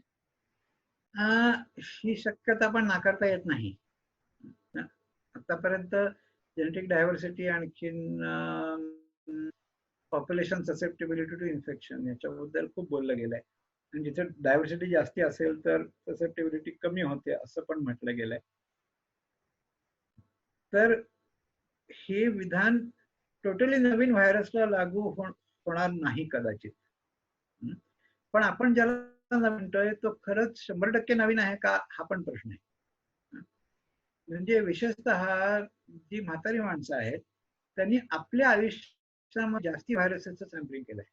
ही शक्यता पण नाकारता येत नाही. आतापर्यंत जेनेटिक डायव्हर्सिटी आणखीन पॉप्युलेशन ससेप्टेबिलिटी टू इन्फेक्शन याच्याबद्दल खूप बोललं गेलंय. आणि जिथे डायव्हर्सिटी जास्ती असेल तर ससेप्टेबिलिटी कमी होते असं पण म्हटलं गेलंय. तर हे विधान टोटली नवीन व्हायरसला लागू होणार नाही कदाचित, पण आपण ज्याला म्हणतोय तो खरंच 100% नवीन आहे का हा पण प्रश्न आहे. म्हणजे विशेषतः जी म्हातारी माणसं आहेत त्यांनी आपल्या आयुष्यामध्ये जास्ती व्हायरसचं सॅम्पलिंग केलंय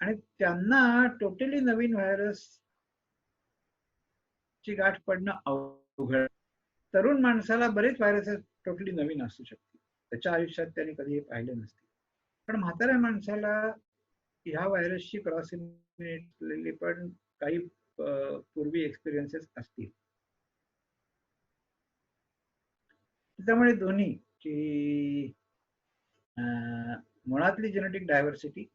आणि त्यांना टोटली नवीन व्हायरस ची गाठ पडणं अवघड. तरुण माणसाला बरेच व्हायरसेस टोटली नवीन असू शकते, त्याच्या आयुष्यात त्यांनी कधी पाहिले नसते. पण म्हाताऱ्या माणसाला ह्या व्हायरसची क्रॉस इम्युनिटी पण काही पूर्वी एक्सपिरियन्सेस असतील. त्यामुळे दोन्ही की मुळातली जेनेटिक डायव्हर्सिटी,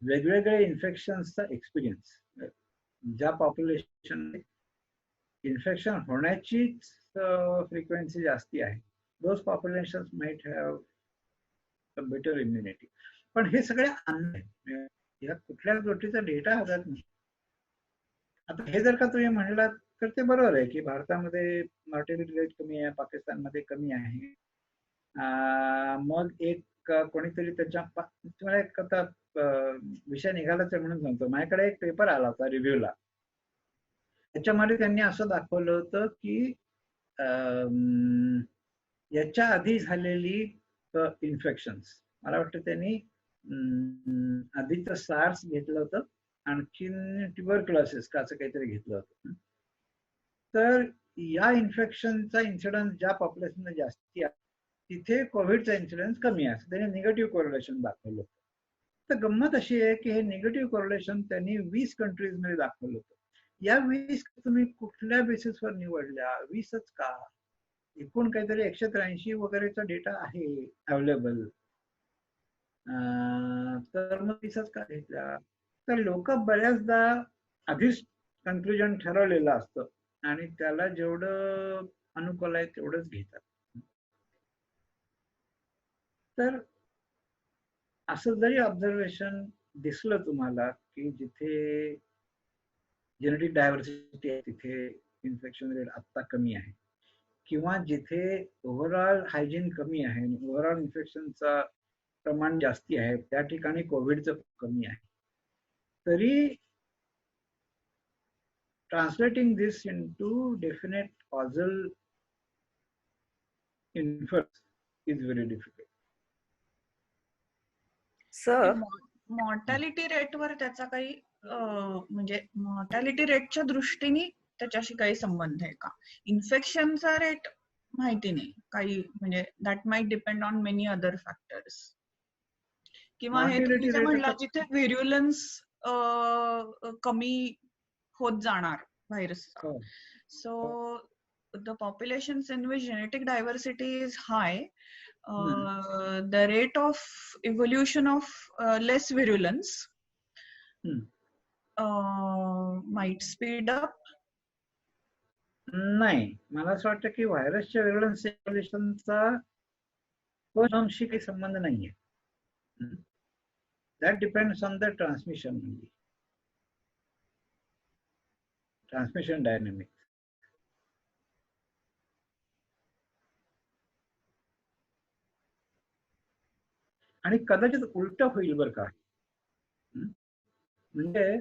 वेगवेगळे इन्फेक्शन्सचा एक्सपिरियन्स, ज्या पॉप्युलेशन इन्फेक्शन होण्याचीच फ्रिक्वेन्सी जास्ती आहे, those populations might have better immunity. पण हे सगळे अन्य या कुठल्याच गोष्टीचा डेटा हातात नाही. आता हे जर का तुम्ही म्हणलात तर ते बरोबर आहे की भारतामध्ये मॉर्टॅलिटी रेट कमी आहे, पाकिस्तानमध्ये कमी आहे. मग एक कोणीतरी त्याच्या तुम्हाला एक आता विषय निघालाच आहे म्हणून सांगतो. माझ्याकडे एक पेपर आला होता रिव्ह्यूला, त्याच्यामध्ये त्यांनी असं दाखवलं होतं की याच्या आधी झालेली इन्फेक्शन्स, मला वाटतं त्यांनी आधीचं सार्स घेतलं होतं आणखीन ट्युबरक्युलोसिस का असं काहीतरी घेतलं होतं. तर या इन्फेक्शनचा इन्सिडन्स ज्या पॉप्युलेशन जास्ती आहे तिथे कोविडचा इन्सिडन्स कमी आहे, त्यांनी निगेटिव्ह कोरिलेशन दाखवलं होतं. तर गंमत अशी आहे की हे निगेटिव्ह कोरिलेशन त्यांनी 20 कंट्रीज मध्ये दाखवलं होतं. या 20 तुम्ही कुठल्या बेसिसवर निवडल्या? 20च का? एकूण काहीतरी 183 वगैरेचा डेटा आहे अवेलेबल, तर मग 20च का घेतल्या? तर लोक बऱ्याचदा आधीच कन्क्लुजन ठरवलेलं असतं आणि त्याला जेवढं अनुकूल आहे तेवढंच घेतात. तर असं जरी ऑब्झर्वेशन दिसलं तुम्हाला की जिथे जेनेटिक डायव्हर्सिटी आहे तिथे इन्फेक्शन रेट आत्ता कमी आहे, किंवा जिथे ओव्हरऑल हायजीन कमी आहे आणि ओव्हरऑल इन्फेक्शनचा प्रमाण जास्ती आहे त्या ठिकाणी कोविडचं कमी आहे, तरी translating this into definite causal inference is very difficult. Sir, mortality रेटवर त्याचा काही म्हणजे मॉर्टॅलिटी रेटच्या दृष्टीने त्याच्याशी काही संबंध आहे का? इन्फेक्शनचा रेट माहिती नाही, काही म्हणजे that might depend on many other factors. किंवा हे तुम्ही जे म्हणला जिथे व्हिरुलन्स कमी होत जाणार व्हायरसचा, so the populations in which genetic diversity is hi, the rate of evolution of less virulence might speed up. नाही, मला असं वाटतं की व्हायरसच्या व्हिरुलन्स सिम्युलेशनचा टर्मशी काही संबंध नाहीये. That depends on the transmission dynamics. आणि कदाचित उलट होईल बरं का. म्हणजे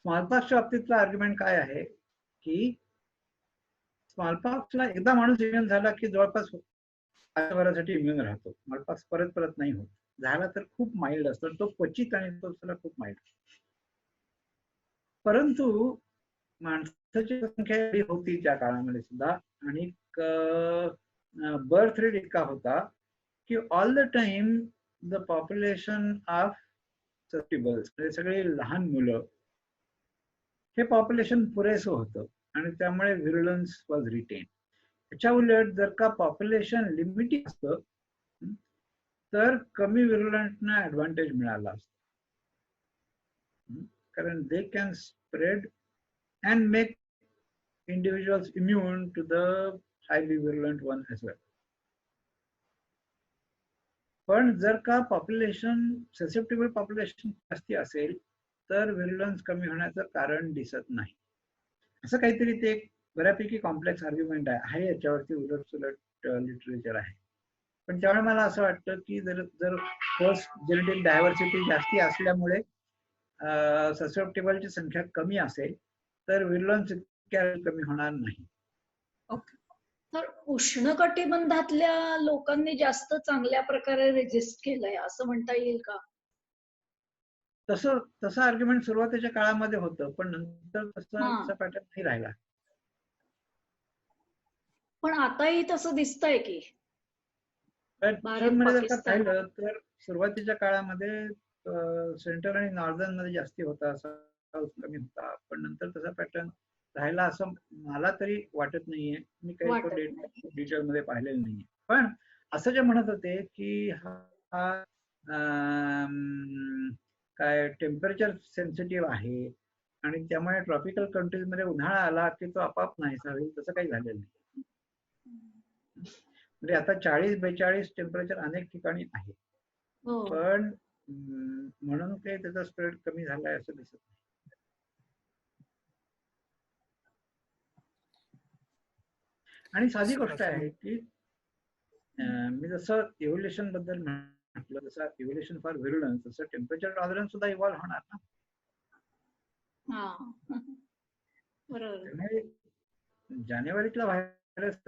स्मॉलपॉक्सच्या बाबतीतला आर्ग्युमेंट काय आहे की स्मॉलपॉक्सला एकदा माणूस इम्युन झाला की जवळपास आयुष्यभरासाठी इम्युन राहतो. स्मॉलपॉक्स परत परत नाही होत. झाला तर खूप माइल्ड असतो, तो क्वचित आणि तो खूप माइल्ड. परंतु माणसाची संख्या एवढी होती त्या काळामध्ये सुद्धा आणि बर्थ रेट इतका होता की all the time the population of susceptibles म्हणजे सगळे लहान मुलं हे पॉप्युलेशन पुरेसं होतं आणि त्यामुळे व्हिरुलन्स वॉज रिटेन. त्याच्या उलट जर का पॉप्युलेशन लिमिटेड असतं तर कमी व्हिरुलंटना ऍडव्हान्टेज मिळाला असतो. कारण they can spread and make individuals immune to the highly virulent one as well. पण जर का पॉप्युलेशन ससेप्टेबल पॉप्युलेशन जास्ती असेल तर व्हिरुलन्स कमी होण्याचं कारण दिसत नाही. असं काहीतरी ते एक बऱ्यापैकी कॉम्प्लेक्स आर्ग्युमेंट आहे. याच्यावरती उलट सुलट लिटरेचर आहे. पण त्यामुळे मला असं वाटतं की जर पोस्ट जेनेटिक डायव्हर्सिटी जास्ती असल्यामुळे ससेप्टेबलची संख्या कमी असेल तर व्हिरुलन्स कमी होणार नाही. तर उष्णकटिबंधातल्या लोकांनी जास्त चांगल्या प्रकारे रेजिस्ट केलंय असं म्हणता येईल का? तसं आर्ग्युमेंट सुरुवातीच्या काळामध्ये होतं पण नंतर तसा पॅटर्न नाही राहिला. पण आताही तसं दिसतंय की मध्ये जर का पाहिलं तर सुरुवातीच्या काळामध्ये सेंट्रल आणि नॉर्दर्न मध्ये जास्ती होता, साऊथ कमी होता. पण नंतर तसा पॅटर्न राहिला असं मला तरी वाटत नाहीये. मी काही डिटेल मध्ये पाहिलेलं नाहीये. पण असं जे म्हणत होते की हा काय टेम्परेचर सेन्सिटिव्ह आहे आणि त्यामुळे ट्रॉपिकल कंट्रीज मध्ये उन्हाळा आला की तो आपाप नाहीसा होईल, तसं काही झालेलं नाही. म्हणजे आता 40-42 टेम्परेचर अनेक ठिकाणी आहे. पण म्हणून काही त्याचा स्प्रेड कमी झालाय असं दिसत नाही. आणि साधी गोष्ट आहे की मी जसं इव्होल्युशन बद्दल म्हटलं, जसं इव्होल्युशन फॉर व्हिरुलन्स तसं टेम्परेचर टॉलरन्स सुद्धा इव्हॉल्व्ह होणार ना. बरोबर. जानेवारीतला व्हायरस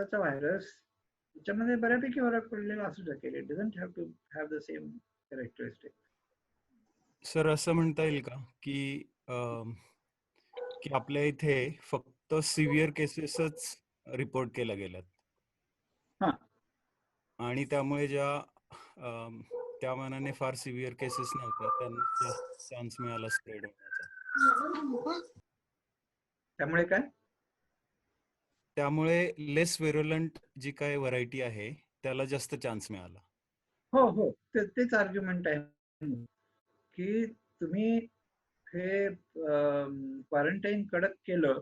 त्याच्यामध्ये बऱ्यापैकी फरक पडलेला असू शकेल. It doesn't have to have the same characteristic. Sir असं म्हणता येईल का की आपल्या इथे फक्त सिव्हिअर केसेसच रिपोर्ट केल्या गेल्यात आणि त्यामुळे ज्या त्या मानाने फार सिव्हिअर केसेस नव्हत्या त्यांना चान्स मिळाला स्प्रेड होण्याचा? त्यामुळे काय? त्यामुळे लेस व्हिरुलंट जी काय व्हरायटी आहे त्याला जास्त चान्स मिळाला. हो तेच आर्ग्युमेंट आहे की तुम्ही हे क्वारंटाईन कडक केलं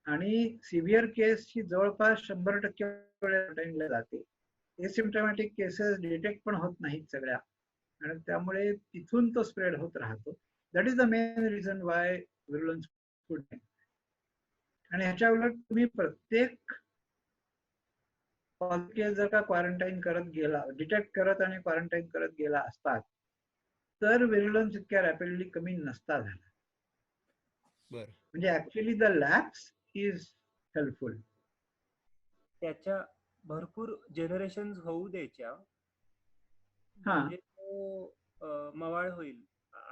आणि सिव्हिअर केसची जवळपास 100% क्वारंटाईनला जाते. एसिम्प्टोमॅटिक केसेस डिटेक्ट पण होत नाहीत सगळ्या आणि त्यामुळे तिथून तो स्प्रेड होत राहतो. That is the main reason why virulence good. आणि ह्याच्या उलट तुम्ही प्रत्येक केस जर का क्वारंटाईन करत गेला, डिटेक्ट करत आणि क्वारंटाईन करत गेला असतात तर व्हिरुलन्स इतक्या रॅपिडली कमी नसता झाला. म्हणजे actually the labs is helpful. त्याच्या भरपूर जनरेशन्स होऊ द्यायच्या म्हणजे तो मवाळ होईल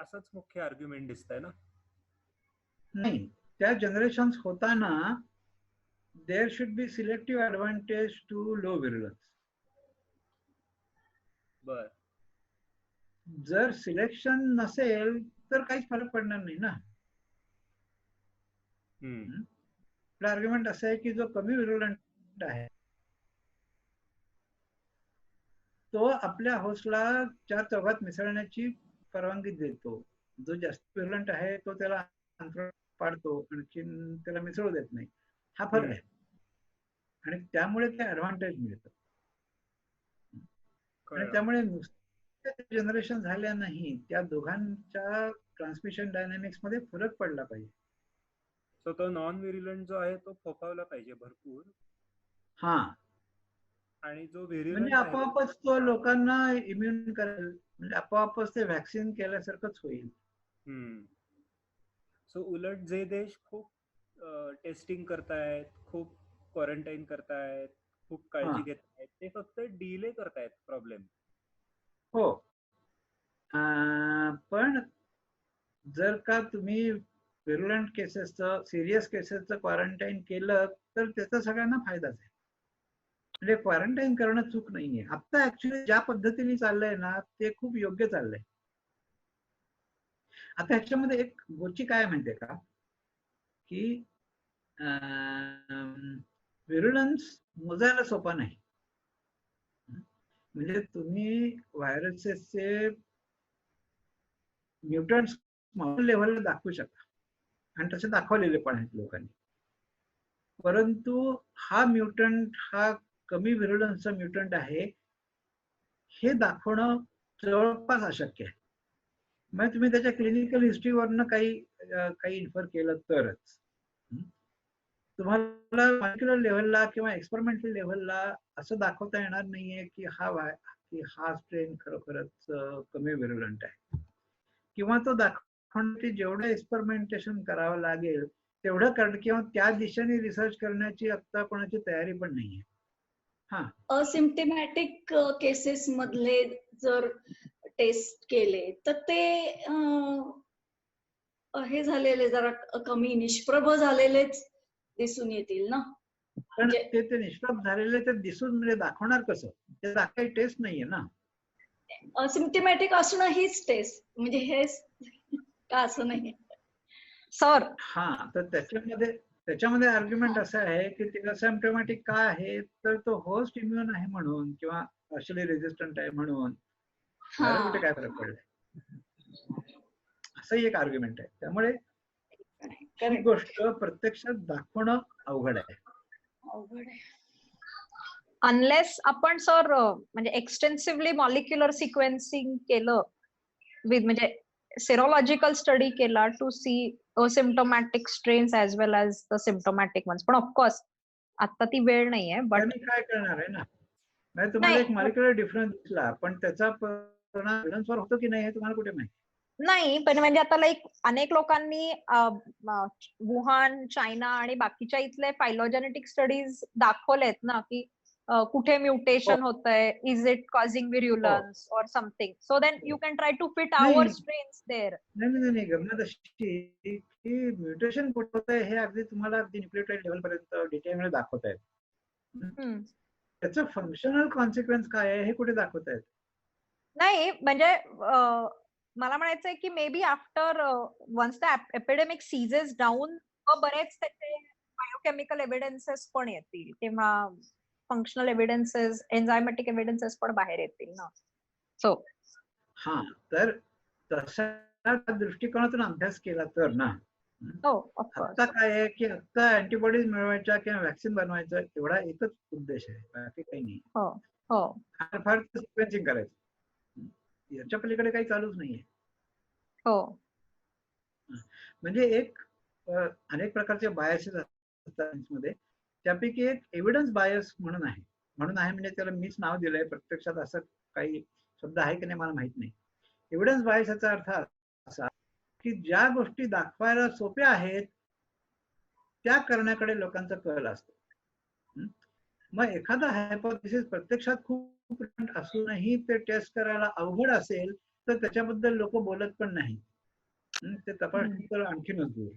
असंच मुख्य आर्ग्युमेंट दिसतंय ना. नाही, त्या जनरेशन्स होताना there should be selective advantage to low virulence. बर, जर सिलेक्शन नसेल तर काहीच फरक पडणार नाही ना. आपला आर्ग्युमेंट असं आहे की जो कमी व्हिरुलंट आहे तो आपल्या होस्टला 4 चौघात मिसळण्याची परवानगी देतो. जो जास्त व्हेरुलंट आहे तो त्याला अंतराळ पाडतो, आणखीन त्याला मिसळू देत नाही. हा फरक आहे आणि त्यामुळे ते ऍडव्हान्टेज मिळतं. आणि त्यामुळे जनरेशन झाल्या नाही, त्या दोघांच्या ट्रान्समिशन डायनामिक्स मध्ये फरक पडला पाहिजे. सो तो नॉन व्हेरिलंट जो आहे तो फोफावला पाहिजे भरपूर. हा, आणि जो व्हेरिलंट म्हणजे आपोआपच तो लोकांना इम्युन करेल, म्हणजे आपोआपच ते व्हॅक्सिन केल्यासारखंच होईल. सो उलट जे देश खूप टेस्टिंग करतायत, खूप क्वारंटाईन करतायत, खूप काळजी घेत आहेत, ते फक्त डिले करतायत प्रॉब्लेम. हो, पण जर का तुम्ही व्हेरुलंट केसेसचं, सिरियस केसेसचं क्वारंटाईन केलं तर त्याचा सगळ्यांना फायदाच आहे. म्हणजे क्वारंटाईन करणं चूक नाहीये. आता ऍक्च्युली ज्या पद्धतीने चाललंय ना ते खूप योग्य चाललंय. आता ह्याच्यामध्ये एक गोष्टी काय माहितीये का, की व्हेरुलन्स मोजायला सोपा नाही. म्हणजे तुम्ही व्हायरसेसचे म्युटंट्स स्मॉल लेव्हलला दाखवू शकता आणि तसे दाखवलेले पण आहेत लोकांनी, परंतु हा म्युटंट हा कमी व्हेरुलन्सचा म्युटंट आहे हे दाखवणं जवळपास अशक्य आहे. म्हणजे तुम्ही त्याच्या क्लिनिकल हिस्ट्रीवरनं काही इन्फर केलं तरच. तुम्हाला मॉलिक्युलर लेव्हलला किंवा एक्सपेरिमेंटल लेव्हलला असं दाखवता येणार नाहीये की हा स्ट्रेन खरोखरच कमी व्हेरुलंट आहे, किंवा तो दाखवण्यासाठी जेवढं एक्सपेरिमेंटेशन करावं लागेल तेवढं करणं किंवा त्या दिशेने रिसर्च करण्याची आता कोणाची तयारी पण नाहीये. असिम्प्टमॅटिक केसेस मधले जर टेस्ट केले तर ते हे झालेले जरा कमी निष्प्रभ झालेलेच दिसून येतील ना. पण ते निष्प्रभ झालेले ते दिसून म्हणजे दाखवणार कसं, ते काही टेस्ट नाहीये ना. असिम्प्टमॅटिक असणं हीच टेस्ट, म्हणजे हेच का असं नाही सर. हा, तर त्याच्यामध्ये आर्ग्युमेंट असं आहे की ते असिम्प्टोमॅटिक का आहे, तर तो होस्ट इम्युन आहे म्हणून किंवा पार्शियली रेझिस्टंट आहे म्हणून कुठे काय फरक पडलाय, असंही एक आर्ग्युमेंट आहे. त्यामुळे ही गोष्ट प्रत्यक्षात दाखवणं अवघड आहे. अनलेस आपण सर म्हणजे एक्सटेन्सिव्हली मॉलिक्युलर सिक्वेन्सिंग केलं विथ म्हणजे सेरोलॉजिकल स्टडी केला to see asymptomatic strains as well as the symptomatic ones, पण ऑफकोर्स आता ती वेळ नाहीये. बट काय करणार आहे ना, तुम्हाला एक मॉलिक्युलर डिफरन्स दिसला पण त्याचा परिणाम व्हेरुलन्सवर होतो की नाही हे तुम्हाला कुठे माहिती नाही. पण म्हणजे आता लाईक अनेक लोकांनी वुहान, चायना आणि बाकीच्या इथले फायलोजेनेटिक स्टडीज दाखवलेत ना की कुठे म्युटेशन होतंय, is it causing virulence or something, so then you can try to fit our strains there. नाही, गमत अशी की म्युटेशन कुठे होतंय हे अगदी तुम्हाला अगदी न्यूक्लियोटाइड लेवल पर्यंत डिटेलमध्ये दाखवता येत. त्याचं फंक्शनल कॉन्सिक्वेन्स काय आहे हे कुठे दाखवता येत नाही. म्हणजे मला म्हणायचंय की maybe after once the epidemic ceases down बरेच त्याचे बायोकेमिकल एव्हिडन्सेस पण येतील किंवा फंक्शनल एव्हिडन्सेस, एन्झायमॅटिक एव्हिडन्सेस पण बाहेर येतील ना. सो हा, तर तशा दृष्टिकोनातून अभ्यास केला तर ना, आता काय आहे की आता अँटीबॉडीज मिळवायच्या किंवा व्हॅक्सिन बनवायचं एवढा एकच उद्देश आहे, बाकी काही नाही. फार सिक्वेन्सिंग करायचं, याच्या पलीकडे काही चालूच नाहीये. म्हणजे अनेक प्रकारचे बायसेस असतात सायन्समध्ये, त्यापैकी एक एव्हिडन्स बायस म्हणून आहे. म्हणजे त्याला मीच नाव दिलंय, प्रत्यक्षात असं काही शब्द आहे की नाही मला माहित नाही. एव्हिडन्स बायस याचा अर्थ असा की ज्या गोष्टी दाखवायला सोप्या आहेत त्या करण्याकडे लोकांचा कल असतो. मग एखादा हायपोथेसिस प्रत्यक्षात खूप असूनही ते टेस्ट करायला अवघड असेल तर त्याच्याबद्दल लोक बोलत पण नाही, ते तपासणी तर आणखीनच दूर.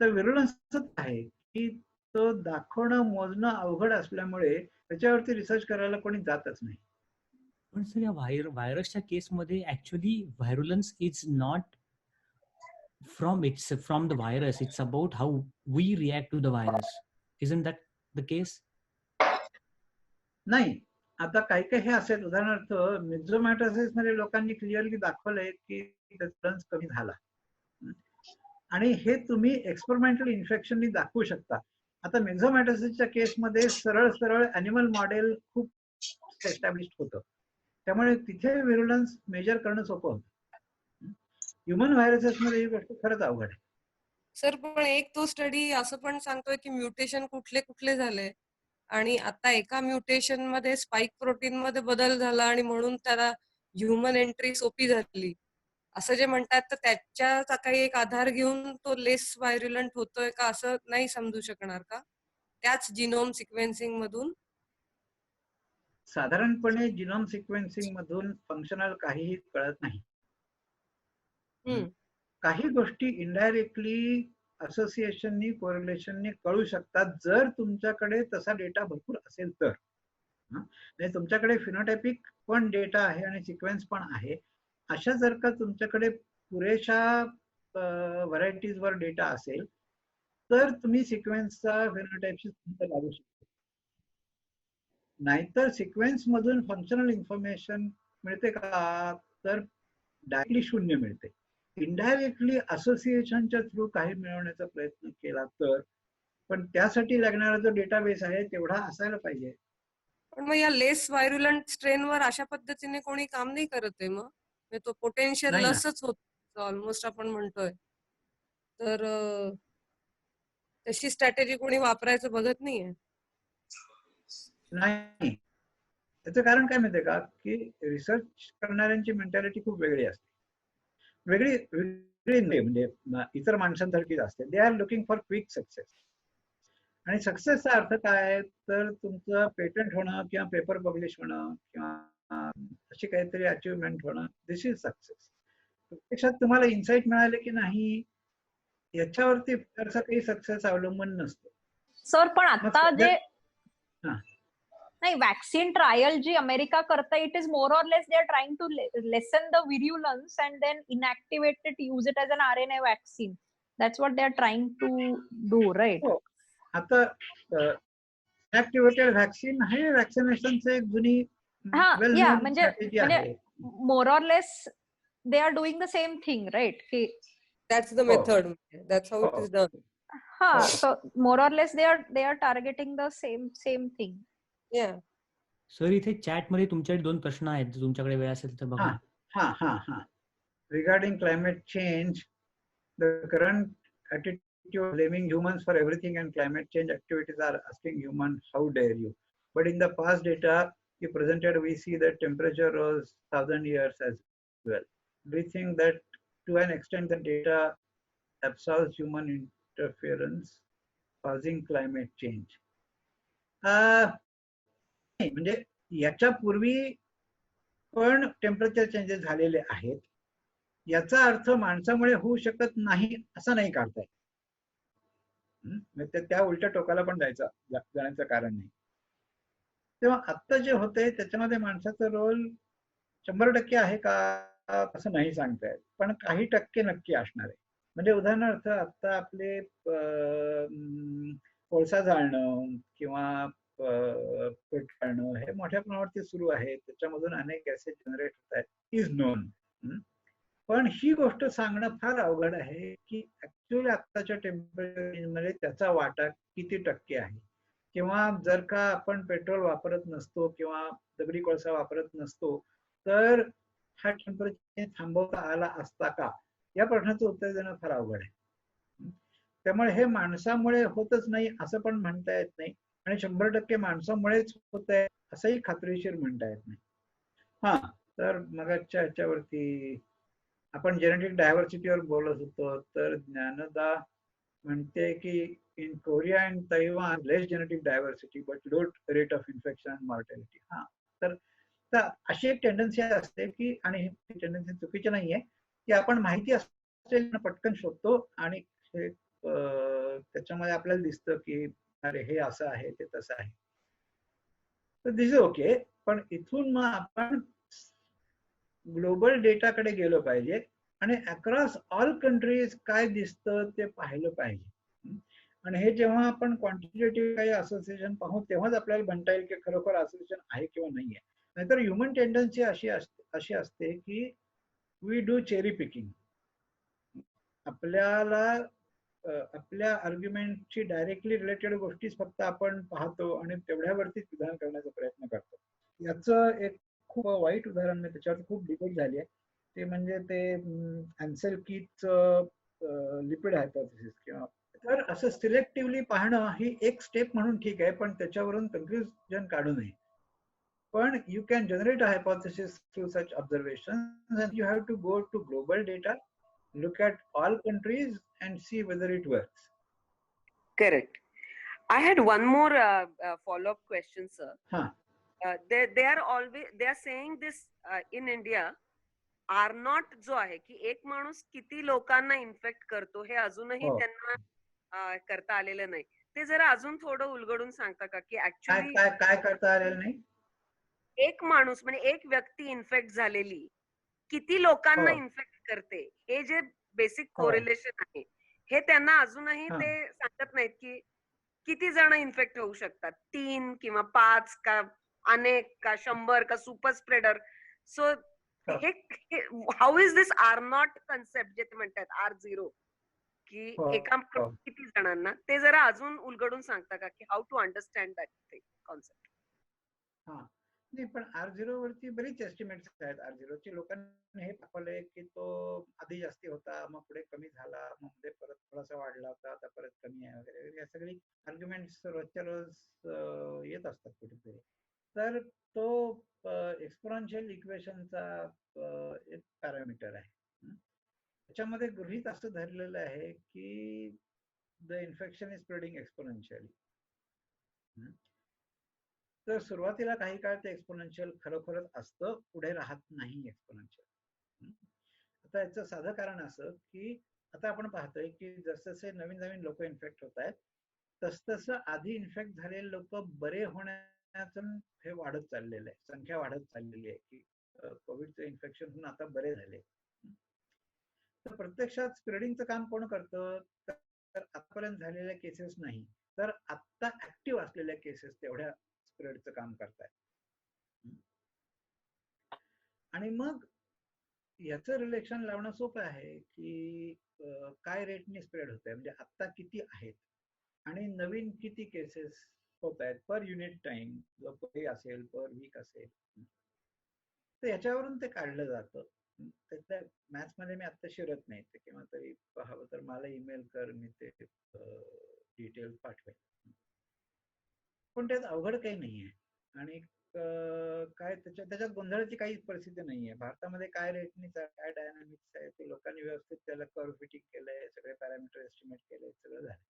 तर व्हेरुलन्स आहे की तो दाखवणं, मोजणं अवघड असल्यामुळे त्याच्यावरती रिसर्च करायला कोणी जातच नाही. पण सर या व्हायरसच्या केसमध्ये actually virulence is not from the virus, it's about how we react to the virus. Isn't that the case? नाही, आता काही काही हे असेल, उदाहरणार्थ मिक्झोमॅटोसिस मध्ये लोकांनी क्लिअरली दाखवलंय की रेफरन्स कमी झाला. आणि हे तुम्ही एक्सपेरिमेंटल इन्फेक्शननी दाखवू शकता. आता मिक्झोमॅटोसिसच्या केसमध्ये सरळ सरळ अॅनिमल मॉडेल खूप एस्टॅब्लिश होतं, त्यामुळे तिथे व्हिरुलन्स मेजर करणं सोपं होतं. ह्युमन व्हायरसेस मध्ये ही गोष्ट खरंच अवघड आहे. सर पण एक तो स्टडी असं पण सांगतोय की म्युटेशन कुठले कुठले झाले आणि आता एका म्युटेशन मध्ये स्पाइक प्रोटीन मध्ये बदल झाला आणि म्हणून त्याला ह्युमन एंट्री सोपी झाली असं जे म्हणतात, तर त्याच्याचा काही एक आधार घेऊन तो लेस व्हायरुलंट होतोय का असं नाही समजू शकणार का त्याच जिनोम सिक्वेन्सिंग मधून? साधारणपणे जिनोम सिक्वेन्सिंग मधून फंक्शनल काहीही कळत नाही. काही गोष्टी इनडायरेक्टली असोसिएशननी कोरिलेशननी कळू शकतात जर तुमच्याकडे तसा डेटा भरपूर असेल तर. म्हणजे तुमच्याकडे फिनोटायपिक पण डेटा आहे आणि सिक्वेन्स पण आहे. अशा जर का तुमच्याकडे पुरेशा व्हरायटीजवर डेटा असेल तर तुम्ही सिक्वेन्सचा फिनोटाइपशी लागू शकता. नाहीतर सिक्वेन्स मधून फंक्शनल इन्फॉर्मेशन मिळते का, तर डायरेक्टली 0 मिळते. इनडायरेक्टली असोसिएशनच्या थ्रू काही मिळवण्याचा प्रयत्न केला तर, पण त्यासाठी लागणारा जो डेटाबेस आहे तेवढा असायला पाहिजे. पण मग या लेस व्हायरुलंट स्ट्रेनवर अशा पद्धतीने कोणी काम नाही करत आहे मग? तो पोटेन्शियल लसच होतो ऑलमोस्ट आपण म्हणतोय, तर तशी स्ट्रॅटेजी कोणी वापरायचं बघत नाहीये. नाही, त्याचं कारण काय माहितीये का, की रिसर्च करणाऱ्यांची मेंटॅलिटी खूप वेगळी असते. वेगळी म्हणजे इतर माणसांसारखीच असते. They are looking for quick success. आणि सक्सेसचा अर्थ काय, तर तुमचं पेटंट होणं किंवा पेपर पब्लिश होणं किंवा अशी काहीतरी अचिव्हमेंट होणं, दिस इज सक्सेस. प्रत्यक्षात तुम्हाला इन्साइट मिळाले की नाही याच्यावरती फारसा काही सक्सेस अवलंबून नसतो. सर पण आता जे नाही वॅक्सिन ट्रायल जी अमेरिका करता, it is more or less they are trying to lessen the virulence and then inactivate it, use it as an RNA vaccine. That's what they are trying to do, right? आता inactivated vaccine हे वॅक्सिनेशनचे एक जुनी म्हणजे more or less they are doing the same thing, right? की that's the method, that's how it is done. हा, so more or less they R targeting the same thing. Sir इथे chat मध्ये तुमच्याकडे 2 प्रश्न आहेत, तुमच्याकडे वेळ असेल तर बघा. Regarding climate change, the current attitude blaming humans for everything and climate change activities are asking human, how dare you? But in the past data you presented, we see that temperature rose 1,000 years as well. Do you think that to an extent the data absolves human interference causing climate change? म्हणजे याच्यापूर्वी पण temperature changes झालेले आहेत, याचा अर्थ माणसामुळे होऊ शकत नाही असं नाही काढताय. त्या उलट्या टोकाला पण जाण्याचं कारण नाही. तेव्हा आत्ता जे होतंय त्याच्यामध्ये माणसाचा रोल 100% आहे का असं नाही सांगता येत, पण काही टक्के नक्की असणार आहे. म्हणजे उदाहरणार्थ आता आपले कोळसा जाळणं किंवा पेटवणं हे मोठ्या प्रमाणावरती सुरू आहे, त्याच्यामधून अनेक गॅसेस जनरेट होत आहेत, इज नोन. पण ही गोष्ट सांगणं फार अवघड आहे की ऍक्च्युअली आत्ताच्या टेम्परेचर मध्ये त्याचा वाटा किती टक्के आहे, किंवा जर का आपण पेट्रोल वापरत नसतो किंवा दगडी कोळसा वापरत नसतो तर हा टेम्परेचर थांबवता आला असता का, या प्रश्नाचं उत्तर देणं फार अवघड आहे. त्यामुळे हे माणसामुळे होतच नाही असं पण म्हणता येत नाही, आणि 100% माणसामुळेच होत आहे असंही खात्रीशीर म्हणता येत नाही. तर मगाच्या ह्याच्यावरती आपण जेनेटिक डायव्हर्सिटीवर बोलत होतो, तर ज्ञानदा म्हणते की in Korea and Taiwan less genetic diversity but low rate of infection and mortality. तर अशी एक टेंडन्सी असते की, आणि ही टेंडन्सी चुकीची नाहीये, की आपण माहिती असेल पटकन शोधतो आणि त्याच्यामध्ये आपल्याला दिसतं की अरे हे असं आहे ते तसं आहे, तर दिस इज ओके. पण इथून मग आपण ग्लोबल डेटाकडे गेलो पाहिजे आणि अक्रॉस ऑल कंट्रीज काय दिसतं ते पाहिलं पाहिजे. आणि हे जेव्हा आपण क्वांटिटेटिव्ह काही असोसिएशन पाहू तेव्हाच आपल्याला म्हणता येईल की खरोखर असोसिएशन आहे किंवा नाहीये. नाहीतर ह्युमन टेंडन्सी अशी असते की वी डू चेरी पिकिंग. आपल्याला आपल्या आर्ग्युमेंटची डायरेक्टली रिलेटेड गोष्टीच फक्त आपण पाहतो आणि तेवढ्यावरतीच विधान करण्याचा प्रयत्न करतो. याचं एक खूप वाईट उदाहरण मी त्याच्यावर खूप डिबेट झाली आहे ते म्हणजे ते ॲन्सेल कीच लिपिड हायपोथेसिस किंवा तर असं सिलेक्टिव्हली पाहणं ही एक स्टेप म्हणून ठीक आहे पण त्याच्यावरून कन्क्लुजन काढू नये. पण you can generate a hypothesis through such observations and you have to go to global data, look at all countries and see whether it works. Correct. I had one more follow-up question, sir. They are saying this in India are not जो आहे की एक माणूस किती लोकांना infect करतो हे अजूनही त्यांना करता आलेलं नाही. ते जरा अजून थोडं उलगडून सांगता का की ऍक्च्युअली काय करता आलेलं नाही? एक माणूस म्हणजे एक व्यक्ती इन्फेक्ट झालेली किती लोकांना इन्फेक्ट करते हे जे बेसिक कोरिलेशन आहे हे त्यांना अजूनही ते सांगत नाहीत की किती जण इन्फेक्ट होऊ शकतात, 3 किंवा 5 का अनेक का 100 का सुपर स्प्रेडर. सो हे how is this R naught concept जे ते म्हणतात R0 की एका किती जणांना ते जरा अजून उलगडून सांगता का की how to understand that concept? नाही पण R0 वरती बरीच एस्टिमेट्स आहेत. R0 ची लोकांनी हे दाखवलंय की तो आधी जास्ती होता मग पुढे कमी झाला मग मध्ये परत थोडासा वाढला होता आता परत कमी आहे वगैरे या सगळी आर्ग्युमेंट्स रोजच्या रोज येत असतात कुठेतरी. तर तो एक्सपोनेन्शियल इक्वेशनचा एक पॅरामीटर आहे. त्याच्यामध्ये गृहीत असं धरलेलं आहे की the infection is spreading exponentially. तर सुरुवातीला काही काळ ते एक्सपोनेन्शियल खरोखरच असतं पुढे राहत नाही एक्सपोनेन्शियल. आता याचं साधं कारण असं की आता आपण पाहतोय की जसजसे नवीन नवीन लोक इन्फेक्ट होत आहेत तसतसं आधी इन्फेक्ट झालेले लोक बरे होण्याचं हे वाढत चाललेलं आहे, संख्या वाढत चाललेली आहे की कोविडचं इन्फेक्शन होऊन आता बरे झाले. तर प्रत्यक्षात स्प्रेडिंगचं काम कोण करतं तर आतापर्यंत झालेल्या केसेस नाही तर आत्ता ऍक्टिव्ह असलेल्या केसेस तेवढ्या स्प्रेडचं काम करतायत. आणि मग याचं रिलेशन लावणं सोपं आहे की काय रेटने स्प्रेड होत आहे म्हणजे आत्ता किती आहेत आणि नवीन किती केसेस होत आहेत पर युनिट टाइम डे असेल पर वीक असेल तर याच्यावरून ते काढलं जातं. त्याच्या मॅथ्स मध्ये मी आत्ता शिरत नाही ते किंवा तरी हवं तर मला ईमेल कर मी ते डिटेल्स पाठवेन. पण त्यात अवघड काही नाहीये आणि काय त्याच्यात गोंधळाची काही परिस्थिती नाहीये. भारतामध्ये काय रेटनी काय डायनामिक्स आहे ते लोकांनी व्यवस्थित त्याला कर्व फिटिंग केलंय, सगळे पॅरामीटर एस्टिमेट केले, सगळं झालं.